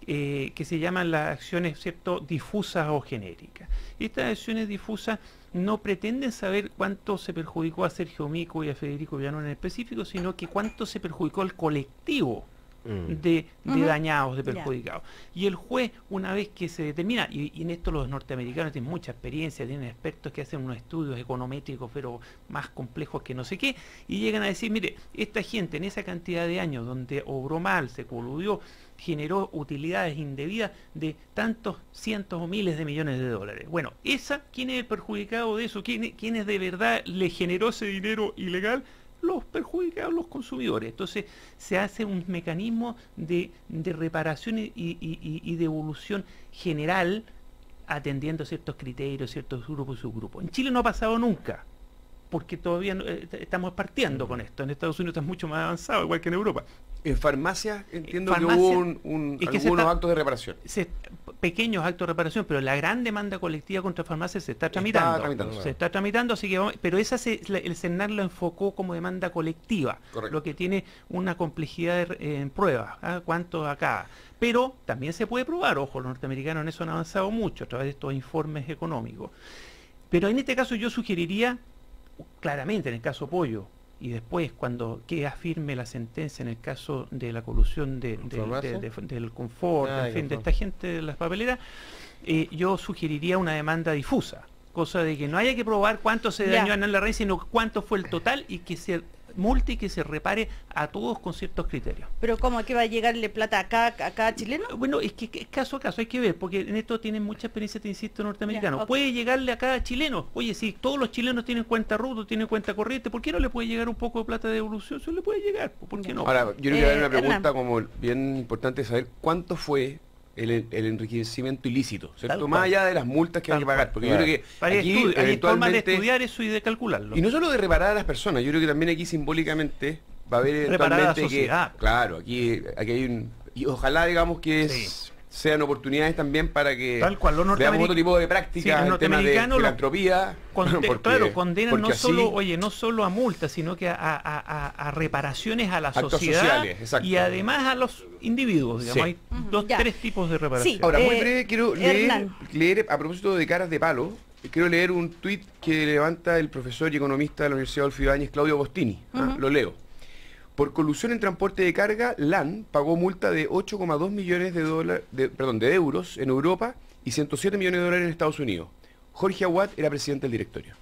que se llaman las acciones, ¿cierto?, difusas o genéricas. Estas acciones difusas no pretenden saber cuánto se perjudicó a Sergio Mico y a Federico Villanueva en específico, sino que cuánto se perjudicó al colectivo de dañados, de perjudicados. Y el juez, una vez que se determina, y en esto los norteamericanos tienen mucha experiencia, tienen expertos que hacen unos estudios econométricos pero más complejos que no sé qué, y llegan a decir, mire, esta gente en esa cantidad de años donde obró mal, se coludió, generó utilidades indebidas de tantos cientos o miles de millones de dólares. Bueno, ¿quién es el perjudicado de eso? ¿Quién es de verdad le generó ese dinero ilegal? Los perjudicados, los consumidores. Entonces se hace un mecanismo de reparación y de evolución general, atendiendo ciertos criterios, ciertos grupos y subgrupos. En Chile no ha pasado nunca, porque todavía estamos partiendo con esto. En Estados Unidos está mucho más avanzado, igual que en Europa. En farmacias entiendo que hubo algunos actos de reparación. Pequeños actos de reparación, pero la gran demanda colectiva contra farmacias se está tramitando. Se está tramitando, así que pero el CERNAC lo enfocó como demanda colectiva, lo que tiene una complejidad en pruebas, cuánto acá. Pero también se puede probar, ojo, los norteamericanos en eso han avanzado mucho a través de estos informes económicos. Pero en este caso yo sugeriría, claramente en el caso Pollo, y después cuando queda firme la sentencia en el caso de la colusión del Confort, en fin, de esta gente de las papeleras, yo sugeriría una demanda difusa, cosa de que no haya que probar cuánto se dañó a Hernán Larraín, sino cuánto fue el total, y que se multe y que se repare a todos con ciertos criterios. ¿Pero cómo? ¿Que va a llegarle plata a cada chileno? Bueno, es que caso a caso hay que ver, porque en esto tienen mucha experiencia, te insisto, norteamericanos. Puede llegarle a cada chileno. Oye, si todos los chilenos tienen cuenta ruta, tienen cuenta corriente, ¿por qué no le puede llegar un poco de plata de devolución? Eso le puede llegar, ¿por qué no? Ahora, yo creo que hay una pregunta como bien importante, saber cuánto fue el enriquecimiento ilícito, ¿cierto? Más allá de las multas que hay que pagar, porque yo creo que aquí hay formas de estudiar eso y de calcularlo. Y no solo de reparar a las personas, yo creo que también aquí simbólicamente va a haber eventualmente que, claro, aquí hay y ojalá digamos que sean oportunidades también para que veamos otro tipo de prácticas, el tema de filantropía. Condenan no solo a multas, sino que a reparaciones a la sociedad y además a los individuos, digamos. Hay tres tipos de reparación. Ahora, muy breve, quiero leer, a propósito de caras de palo, quiero leer un tuit que levanta el profesor y economista de la Universidad Adolfo Ibáñez, Claudio Agostini. Lo leo. Por colusión en transporte de carga, LAN pagó multa de 8,2 millones de euros en Europa y 107 millones de dólares en Estados Unidos. Jorge Aguad era presidente del directorio.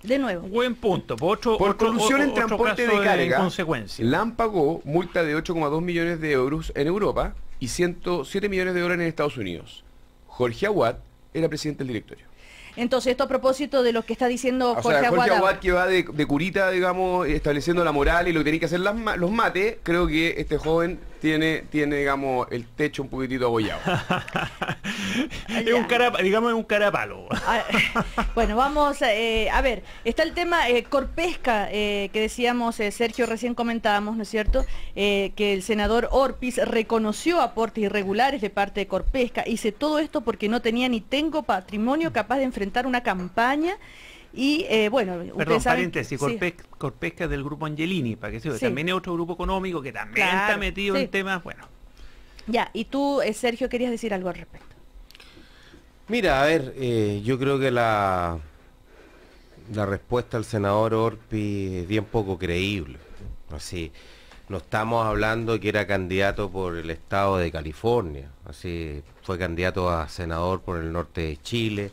De nuevo. Buen punto. Por colusión en transporte de carga, consecuencia. LAM pagó multa de 8,2 millones de euros en Europa y 107 millones de dólares en Estados Unidos. Jorge Aguad era presidente del directorio. Entonces, esto a propósito de lo que está diciendo Jorge Jorge Aguad. Aguad, que va de curita, digamos, estableciendo la moral y lo que tienen que hacer los mates, creo que este joven tiene digamos, el techo un poquitito abollado. Es un carapalo. Bueno, vamos a ver, está el tema Corpesca, que decíamos, Sergio, recién comentábamos, ¿no es cierto? Que el senador Orpiz reconoció aportes irregulares de parte de Corpesca. Hice todo esto porque no tenía ni tengo patrimonio capaz de enfrentar una campaña. Y bueno, perdón, saben, paréntesis, Corpesca es del grupo Angelini, para que se vea, sí. También es otro grupo económico que también está metido en temas, bueno. Ya, y tú, Sergio, querías decir algo al respecto. Mira, a ver, yo creo que la respuesta al senador Orpi es bien poco creíble. Así, no estamos hablando que era candidato por el estado de California, así, fue candidato a senador por el norte de Chile.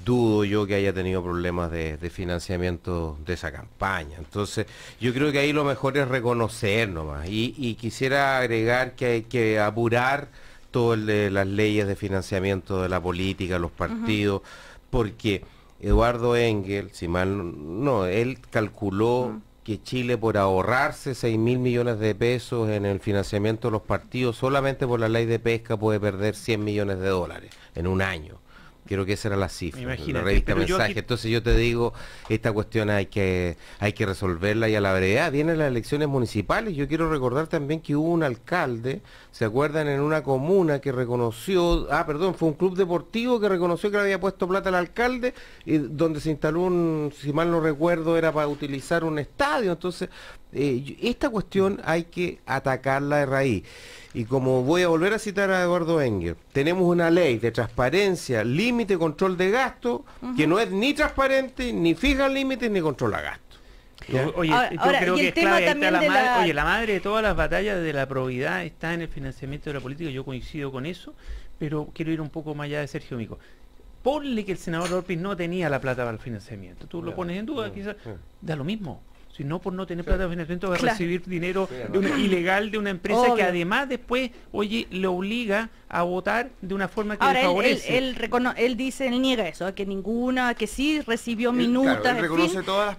Dudo yo que haya tenido problemas de financiamiento de esa campaña. Entonces, yo creo que ahí lo mejor es reconocer nomás. Y quisiera agregar que hay que apurar todo el de las leyes de financiamiento de la política, los partidos, porque Eduardo Engel, si mal no, él calculó que Chile, por ahorrarse 6.000 millones de pesos en el financiamiento de los partidos, solamente por la ley de pesca puede perder 100 millones de dólares en un año. Creo que esa era la cifra, la revista Mensaje. Entonces yo te digo, esta cuestión hay que resolverla y a la brevedad. Vienen las elecciones municipales. Yo quiero recordar también que hubo un alcalde, ¿se acuerdan? En una comuna que reconoció, fue un club deportivo que reconoció que le había puesto plata al alcalde, y donde se instaló si mal no recuerdo, era para utilizar un estadio. Entonces, esta cuestión hay que atacarla de raíz. Y como voy a volver a citar a Eduardo Engel, tenemos una ley de transparencia, límite, control de gasto, que no es ni transparente, ni fija límites, ni controla gasto. Oye, yo creo que es clave, la madre de todas las batallas de la probidad está en el financiamiento de la política, yo coincido con eso, pero quiero ir un poco más allá de Sergio Mico. Ponle que el senador Orpiz no tenía la plata para el financiamiento, tú lo pones en duda, quizás, da lo mismo. Si no, por no tener plata de financiamiento, va a recibir dinero ilegal de una empresa que además después, le obliga a votar de una forma que le favorece. Él dice, él niega eso, que ninguna, que sí recibió minutas, él reconoce todas las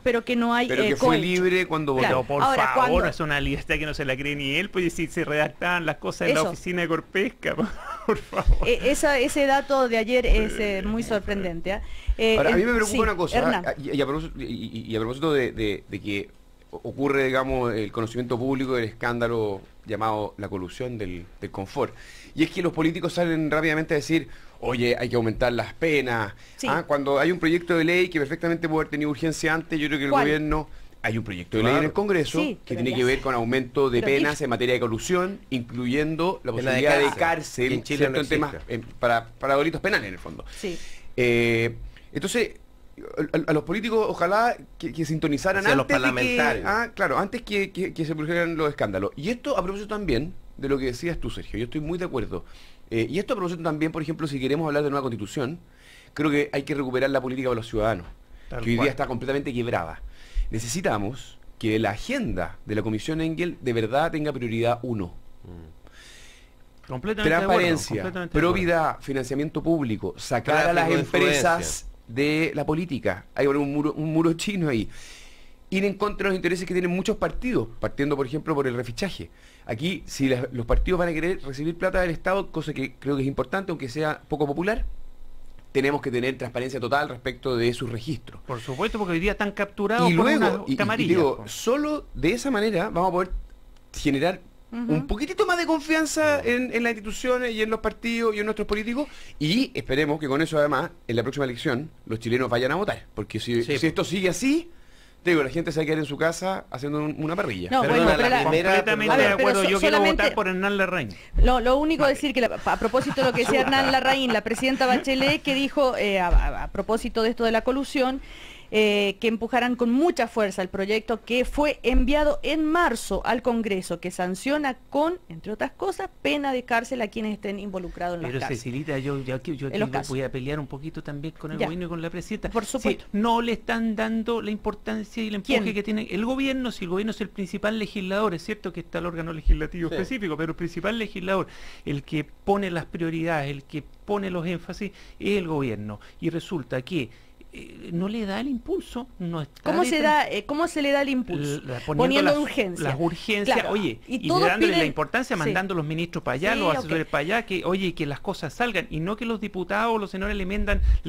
pero que no hay pero que fue libre cuando votó. Pero por favor, es una lista que no se la cree ni él, pues si se redactaban las cosas en la oficina de Corpesca, por favor. Ese dato de ayer es muy sorprendente. Ahora, a mí me preocupa una cosa, y a propósito de que ocurre, digamos, el conocimiento público del escándalo llamado la colusión del confort. Y es que los políticos salen rápidamente a decir, oye, hay que aumentar las penas. Cuando hay un proyecto de ley que perfectamente puede haber tenido urgencia antes, yo creo que el gobierno... Hay un proyecto de ley en el Congreso que tiene que ver con aumento de penas en materia de colusión, incluyendo la posibilidad de cárcel en Chile, en temas para delitos penales, en el fondo. Entonces, a los políticos ojalá que sintonizaran antes, los parlamentarios. Antes que se produjeran los escándalos. Y esto a propósito también de lo que decías tú, Sergio, yo estoy muy de acuerdo. Y esto a propósito también, por ejemplo, si queremos hablar de nueva constitución, creo que hay que recuperar la política de los ciudadanos, que hoy día está completamente quebrada. Necesitamos que la agenda de la Comisión Engel de verdad tenga prioridad 1. Transparencia, probidad, financiamiento público, sacar a las empresas de la política. Hay un muro chino ahí. Ir en contra de los intereses que tienen muchos partidos, partiendo por ejemplo por el refichaje. Aquí, si los partidos van a querer recibir plata del Estado, cosa que creo que es importante, aunque sea poco popular, tenemos que tener transparencia total respecto de sus registros. Por supuesto, porque hoy día están capturados y por luego, una camarilla. Digo, solo de esa manera vamos a poder generar un poquitito más de confianza en las instituciones y en los partidos y en nuestros políticos, y esperemos que con eso además en la próxima elección los chilenos vayan a votar, porque si esto sigue así, digo, la gente se va a quedar en su casa haciendo una parrilla. No, completamente de acuerdo, yo quiero votar por Hernán Larraín. Lo único decir que a propósito de lo que decía Hernán Larraín, la presidenta Bachelet, que dijo a propósito de esto de la colusión, que empujarán con mucha fuerza el proyecto que fue enviado en marzo al Congreso, que sanciona con, entre otras cosas, pena de cárcel a quienes estén involucrados en los casos. Pero Cecilita, yo aquí voy a pelear un poquito también con el gobierno y con la presidenta. Por supuesto. Sí, no le están dando la importancia y el empuje que tiene el gobierno, si el gobierno es el principal legislador, es cierto que está el órgano legislativo específico, pero el principal legislador, el que pone las prioridades, el que pone los énfasis, es el gobierno. Y resulta que no le da el impulso. No está ¿Cómo se le da el impulso? Poniendo urgencias. Las urgencias, claro. Oye, y todos dándole piden... la importancia, mandando los ministros para allá, los asesores para allá, que oye, que las cosas salgan, y no que los diputados o los senadores le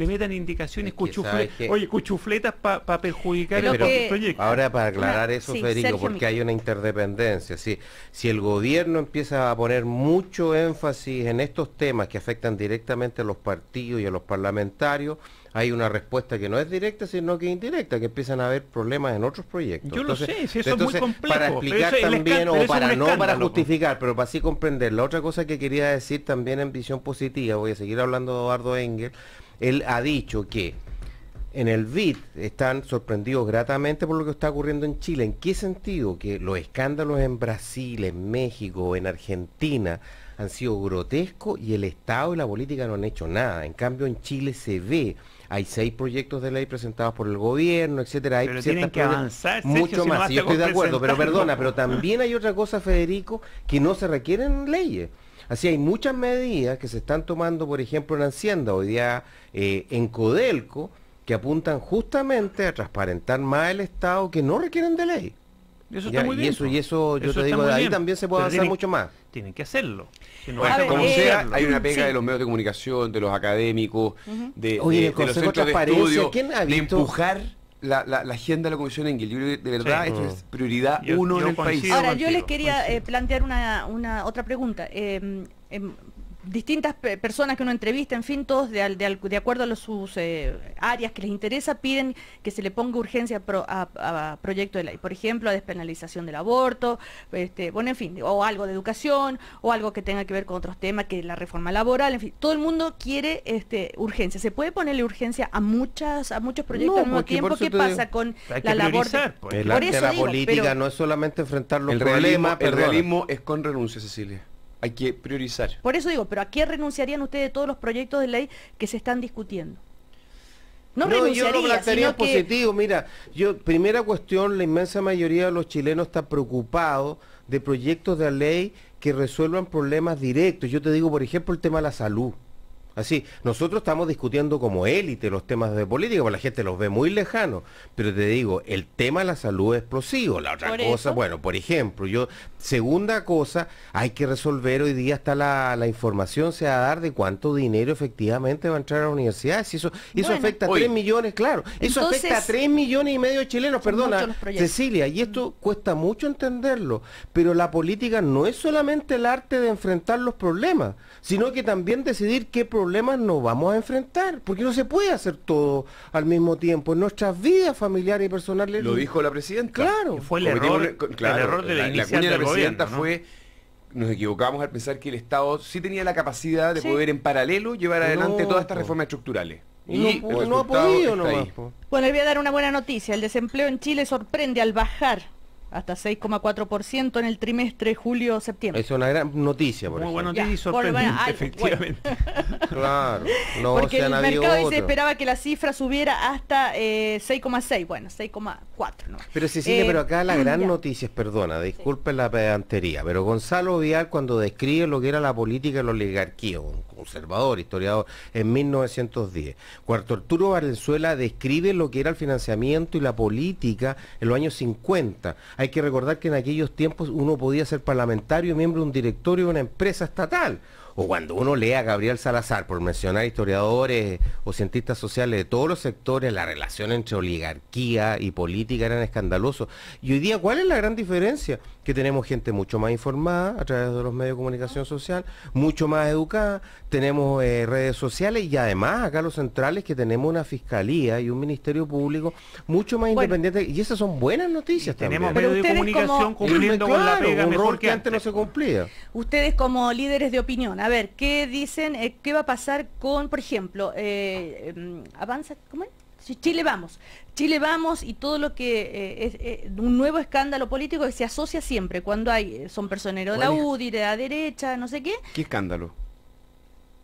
metan indicaciones, cuchufletas para perjudicar el proyecto. Ahora, para aclarar eso, Federico, porque hay una interdependencia. Si el gobierno empieza a poner mucho énfasis en estos temas que afectan directamente a los partidos y a los parlamentarios, hay una respuesta que no es directa, sino que es indirecta, que empiezan a haber problemas en otros proyectos. Yo lo sé, si eso es muy complejo. Para explicar también, o para no para justificar, pero para así comprender. La otra cosa que quería decir también en visión positiva, voy a seguir hablando de Eduardo Engel, él ha dicho que en el BID están sorprendidos gratamente por lo que está ocurriendo en Chile. ¿En qué sentido? Que los escándalos en Brasil, en México, en Argentina han sido grotescos y el Estado y la política no han hecho nada. En cambio, en Chile se ve, hay 6 proyectos de ley presentados por el gobierno, etcétera. Hay pero tienen que avanzar, mucho más. Sí, yo estoy de acuerdo, pero perdona, pero también hay otra cosa, Federico, que no se requieren leyes. Así hay muchas medidas que se están tomando, por ejemplo, en Hacienda, hoy día en Codelco, que apuntan justamente a transparentar más el Estado, que no requieren de ley. Eso está muy bien. Y eso yo te digo, de ahí también se puede avanzar mucho más. Tienen que hacerlo. Si no como sea, hay una pega de los medios de comunicación, de los académicos, de los centros de estudio, de empujar la agenda de la Comisión Engel. Yo creo que de verdad esto es prioridad uno en el país. Ahora, yo les quería plantear una otra pregunta. Distintas personas que uno entrevista, en fin, todos de acuerdo a sus áreas que les interesa, piden que se le ponga urgencia a proyecto de ley. Por ejemplo, a despenalización del aborto, bueno, en fin, o algo de educación, o algo que tenga que ver con otros temas, que la reforma laboral, en fin. Todo el mundo quiere urgencia. ¿Se puede ponerle urgencia a muchos proyectos al mismo tiempo? ¿Qué pasa con la labor? Pues. La política no es solamente enfrentar los problemas. El realismo es con renuncia, Cecilia. Hay que priorizar. Por eso digo, ¿pero a qué renunciarían ustedes de todos los proyectos de ley que se están discutiendo? No, yo lo plantearía positivo. Mira, primera cuestión, la inmensa mayoría de los chilenos está preocupados de proyectos de ley que resuelvan problemas directos. Yo te digo, por ejemplo, el tema de la salud. Así, nosotros estamos discutiendo como élite los temas de política, porque la gente los ve muy lejanos, pero te digo, el tema de la salud es explosivo. La otra cosa, bueno, por ejemplo, segunda cosa, hay que resolver, hoy día está la información, se va a dar de cuánto dinero efectivamente va a entrar a las universidades. Eso afecta a 3 millones, claro, eso afecta a 3 millones y medio de chilenos, perdona, Cecilia, y esto cuesta mucho entenderlo, pero la política no es solamente el arte de enfrentar los problemas, sino que también decidir qué problemas nos vamos a enfrentar, porque no se puede hacer todo al mismo tiempo en nuestras vidas familiares y personales. Lo dijo la presidenta. Claro. Fue el error de la cuña de la presidenta, ¿no? Fue, nos equivocamos al pensar que el Estado sí tenía la capacidad de poder en paralelo llevar adelante todas estas reformas estructurales. Y no ha podido nomás. Bueno, les voy a dar una buena noticia. El desempleo en Chile sorprende al bajar hasta 6,4% en el trimestre julio-septiembre. Es una gran noticia, por Muy buena noticia y sorprendente, efectivamente. Claro, no, porque el mercado se esperaba que la cifra subiera hasta 6,6, bueno, 6,4. ¿no? Pero Cecilia, pero acá la gran noticia es, perdona, disculpen la pedantería, pero Gonzalo Vial, cuando describe lo que era la política y la oligarquía, un conservador, historiador, en 1910, cuando Arturo Valenzuela describe lo que era el financiamiento y la política en los años 50. Hay que recordar que en aquellos tiempos uno podía ser parlamentario y miembro de un directorio de una empresa estatal. O cuando uno lee a Gabriel Salazar, por mencionar historiadores o cientistas sociales de todos los sectores, la relación entre oligarquía y política eran escandalosos. Y hoy día, ¿cuál es la gran diferencia? Que tenemos gente mucho más informada a través de los medios de comunicación social, mucho más educada, tenemos redes sociales y además acá los centrales que tenemos una fiscalía y un ministerio público mucho más independiente, y esas son buenas noticias también. Tenemos medios de comunicación cumpliendo con la pega un rol que antes no se cumplía. Ustedes como líderes de opinión, a ver, ¿qué dicen? ¿Qué va a pasar con, por ejemplo, avanza, ¿cómo es? Sí, Chile vamos y todo lo que es un nuevo escándalo político que se asocia siempre cuando son personeros de la UDI, de la derecha, no sé qué. ¿Qué escándalo?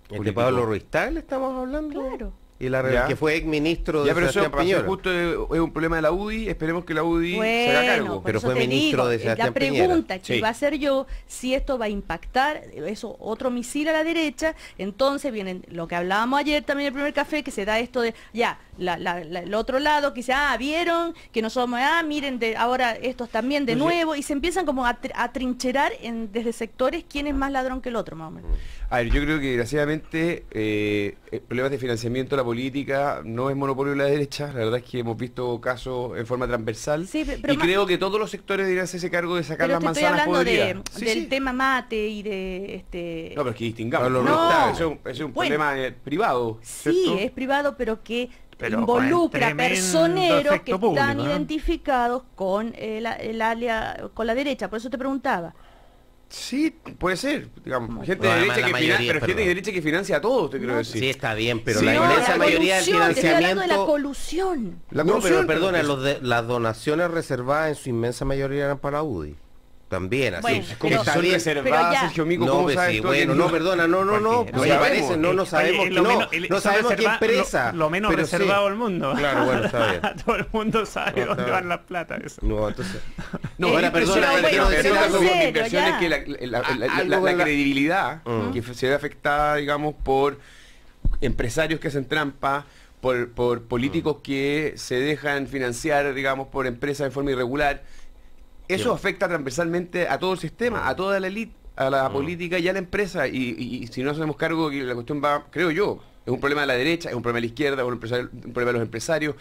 ¿El de Pablo Ruiz Tagle estamos hablando? Claro. Y que fue ex ministro de Sebastián Piñera. Justo es un problema de la UDI, esperemos que la UDI se haga cargo. Pero fue ministro de Sebastián Piñera. La pregunta que iba a hacer yo, si esto va a impactar, eso, otro misil a la derecha, entonces vienen lo que hablábamos ayer también en el primer café, que se da esto de, el otro lado, que dice, vieron que no somos, miren, ahora estos también de nuevo, y se empiezan como a trincherar desde sectores quién es más ladrón que el otro, más o menos. A ver, yo creo que desgraciadamente problemas de financiamiento de la política no es monopolio de la derecha, la verdad es que hemos visto casos en forma transversal, y creo que todos los sectores deberían hacerse cargo de sacar las manzanas podridas. Del tema mate y de No, pero es que distingamos. Eso es un problema privado, ¿cierto? Sí, es privado, pero que involucra personeros que están identificados con con la derecha, por eso te preguntaba. Sí, puede ser, digamos, gente de derecha que financia a todos, te quiero decir. Sí, está bien, pero la inmensa mayoría del financiamiento... de la colusión. Pero perdona, las donaciones reservadas en su inmensa mayoría eran para UDI. También, así. Bueno, como son reservadas, Sergio Mico, ¿cómo sabes tú? Perdona, no sabemos no sabemos qué empresa. Lo menos reservado del mundo. Claro, bueno, está bien. Todo el mundo sabe dónde van las plata. Eso. No, entonces... ahora perdona, quiero decir algo con inversiones que la credibilidad que se ve afectada, digamos, por empresarios que hacen trampa, por políticos que se dejan financiar, digamos, por empresas de forma irregular. Eso afecta transversalmente a todo el sistema, a toda la élite, a la política y a la empresa. Y si no hacemos cargo, que la cuestión va, creo yo, es un problema de la derecha, es un problema de la izquierda, es un problema de los empresarios.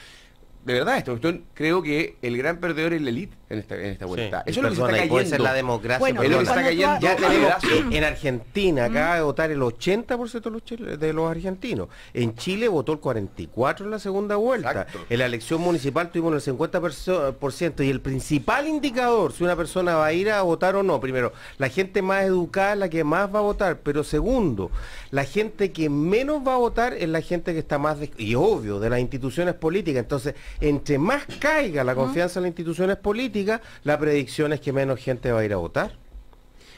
De verdad, esta cuestión, creo que el gran perdedor es la élite en esta vuelta. Eso es lo que se está cayendo. Puede ser la democracia. Bueno, es lo que está cayendo. Ya tenemos en Argentina, acaba de votar el 80% de los argentinos. En Chile votó el 44% en la segunda vuelta. Exacto. En la elección municipal tuvimos el 50%. Y el principal indicador, si una persona va a ir a votar o no, primero, la gente más educada es la que más va a votar. Pero segundo, la gente que menos va a votar es la gente que está más, y obvio, de las instituciones políticas. Entonces, entre más caiga la confianza en las instituciones políticas, la predicción es que menos gente va a ir a votar.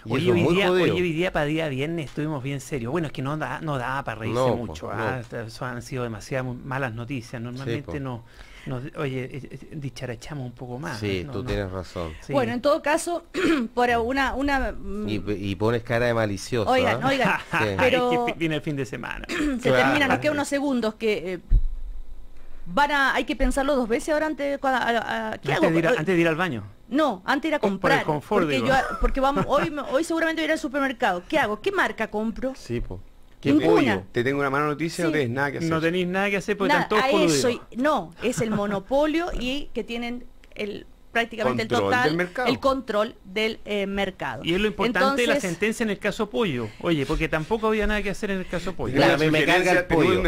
Hoy día para día viernes estuvimos bien serios. Bueno, es que no da para reírse mucho. Eso han sido demasiadas malas noticias. Normalmente dicharachamos un poco más. Sí, tú tienes razón. Sí. Bueno, en todo caso, por y pones cara de malicioso. Oigan, pero... Es que viene el fin de semana. Termina, nos quedan unos segundos que... hay que pensarlo 2 veces ahora antes de ir al baño. No, antes de ir a comprar. Por el confort, porque vamos, hoy seguramente voy a ir al supermercado. ¿Qué hago? ¿Qué marca compro? Sí, pues. ¿Qué pollo? Te tengo una mala noticia, no tenés nada que hacer. No tenéis nada que hacer porque están todos coludidos. No, es el monopolio y que tienen prácticamente el control del mercado. Y es lo importante de la sentencia en el caso Pollo. Oye, porque tampoco había nada que hacer en el caso Pollo. Claro, me carga el pollo.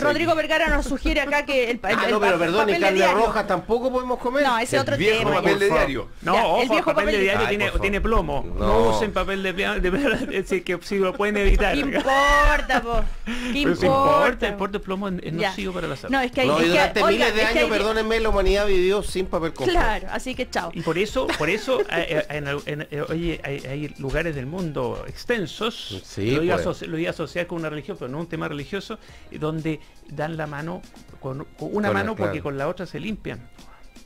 Rodrigo Vergara nos sugiere acá que pero perdón, y carne roja tampoco podemos comer. No, ese es otro tema. Papel de diario. No, el papel de diario tiene plomo. No usen papel de diario, que si lo pueden evitar. ¿Qué importa, po? ¿Qué importa? El porte de plomo es nocivo para la salud. No, es que durante miles de años, perdónenme, la humanidad vivió sin papel confort. Claro, así que chao. Y por eso oye, hay lugares del mundo extensos, lo iba a asociar con una religión, pero no un tema religioso, donde dan la mano con una mano porque con la otra se limpian.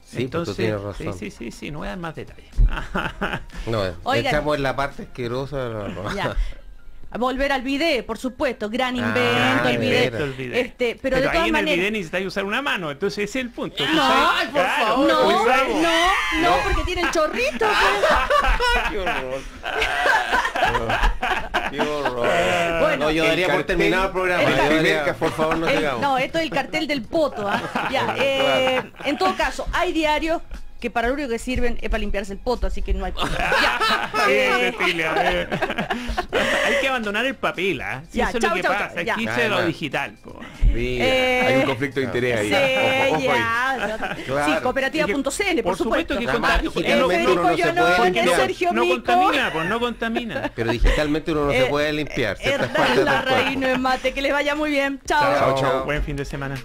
Sí, entonces, tú tienes razón. Sí, no voy a dar más detalles. Echamos en la parte asquerosa. Volver al bidet, por supuesto, gran invento el bidet. Pero de todas ahí maneras... en el bidet necesitáis usar una mano, entonces ese es el punto. Ay, por favor. No, porque tiene el chorrito. Qué horror. Qué horror. Bueno, yo daría por terminado el programa. Por favor, no sigamos. No, esto es el cartel del poto. En todo caso, hay diarios que para lo único que sirven es para limpiarse el poto, así que no hay Hay que abandonar el papel, eso es lo que pasa, aquí se lo digital. Hay un conflicto de interés ahí. Sí, cooperativa.cl, por supuesto. Que Sergio Mico no contamina. Pero digitalmente uno no se puede limpiar. La raíz no es mate, que les vaya muy bien. Chao. Buen fin de semana.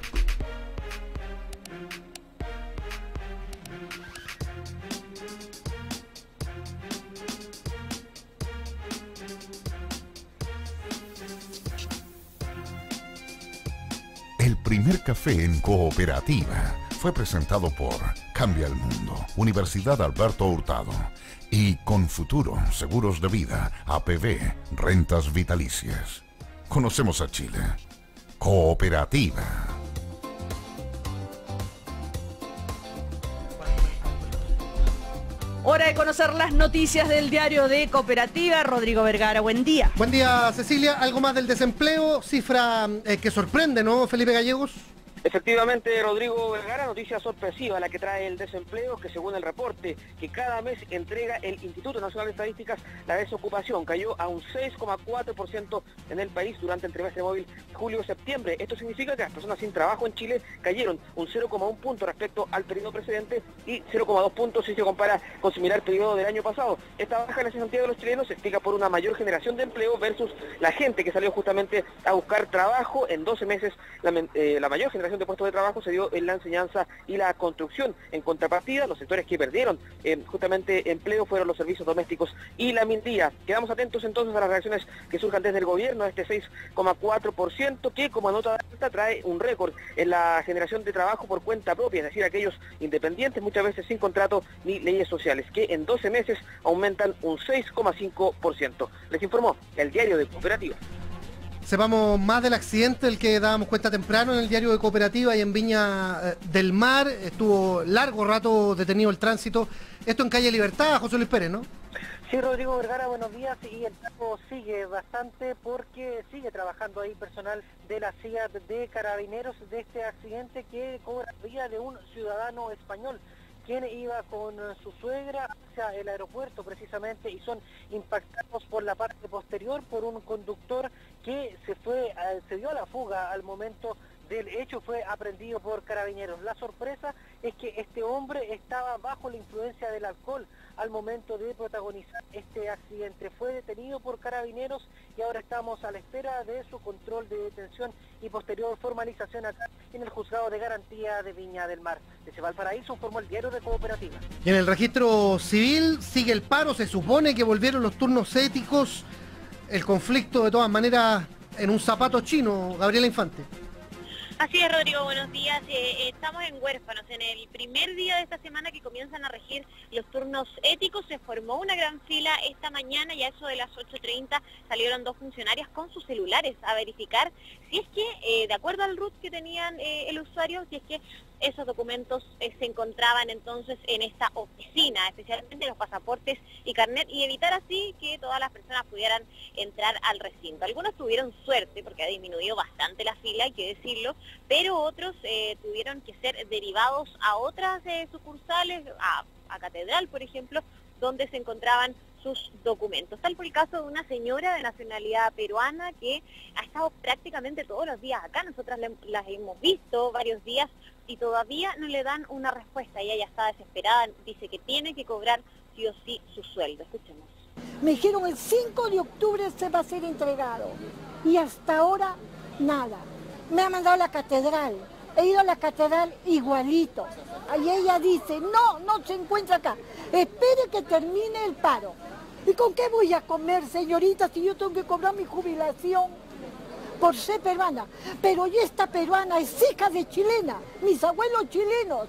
El primer café en cooperativa fue presentado por Cambia el Mundo, Universidad Alberto Hurtado y Confuturo, Seguros de Vida, APV, Rentas Vitalicias. Conocemos a Chile. Cooperativa. Hora de conocer las noticias del diario de Cooperativa. Rodrigo Vergara, buen día. Buen día, Cecilia. Algo más del desempleo, cifra que sorprende, ¿no, Felipe Gallegos? Efectivamente, Rodrigo Vergara, noticia sorpresiva la que trae el desempleo, que según el reporte que cada mes entrega el Instituto Nacional de Estadísticas, la desocupación cayó a un 6,4% en el país durante el trimestre móvil julio-septiembre. Esto significa que las personas sin trabajo en Chile cayeron un 0,1 punto respecto al periodo precedente y 0,2 puntos si se compara con similar periodo del año pasado. Esta baja en la cesantía de los chilenos se explica por una mayor generación de empleo versus la gente que salió justamente a buscar trabajo. En 12 meses la mayor generación de puestos de trabajo se dio en la enseñanza y la construcción. En contrapartida, los sectores que perdieron justamente empleo fueron los servicios domésticos y la minería. Quedamos atentos entonces a las reacciones que surjan desde el gobierno de este 6,4%, que como nota alta trae un récord en la generación de trabajo por cuenta propia, es decir, aquellos independientes, muchas veces sin contrato ni leyes sociales, que en 12 meses aumentan un 6,5%. Les informó el diario de Cooperativa. Sepamos más del accidente del que dábamos cuenta temprano en el diario de Cooperativa y en Viña del Mar. Estuvo largo rato detenido el tránsito. Esto en calle Libertad, José Luis Pérez, ¿no? Sí, Rodrigo Vergara, buenos días. Y el tráfico sigue bastante porque sigue trabajando ahí personal de la CIA de Carabineros de este accidente que cobra vida de un ciudadano español, quien iba con su suegra hacia el aeropuerto precisamente, y son impactados por la parte posterior por un conductor que se dio a la fuga al momento del hecho. Fue aprehendido por Carabineros. La sorpresa es que este hombre estaba bajo la influencia del alcohol al momento de protagonizar este accidente. Fue detenido por Carabineros y ahora estamos a la espera de su control de detención y posterior formalización acá en el Juzgado de Garantía de Viña del Mar. Desde Valparaíso informó el diario de Cooperativa. Y en el registro civil sigue el paro. Se supone que volvieron los turnos éticos. El conflicto de todas maneras en un zapato chino. Gabriela Infante. Así es, Rodrigo, buenos días. Estamos en Huérfanos. En el primer día de esta semana que comienzan a regir los turnos éticos, se formó una gran fila esta mañana y a eso de las 8:30 salieron dos funcionarias con sus celulares a verificar si es que, de acuerdo al RUT que tenían el usuario, si es que esos documentos se encontraban entonces en esta oficina, especialmente los pasaportes y carnet, y evitar así que todas las personas pudieran entrar al recinto. Algunos tuvieron suerte porque ha disminuido bastante la fila, hay que decirlo, pero otros tuvieron que ser derivados a otras sucursales, a Catedral, por ejemplo, donde se encontraban sus documentos. Tal por el caso de una señora de nacionalidad peruana que ha estado prácticamente todos los días acá. Nosotras las hemos visto varios días y todavía no le dan una respuesta. Ella ya está desesperada, dice que tiene que cobrar sí o sí su sueldo. Escuchemos. Me dijeron el 5 de octubre se va a ser entregado y hasta ahora nada. Me ha mandado a la catedral, he ido a la catedral igualito. Ahí ella dice, no se encuentra acá, espere que termine el paro. ¿Y con qué voy a comer, señorita, si yo tengo que cobrar mi jubilación por ser peruana? Pero yo esta peruana es hija de chilena, mis abuelos chilenos.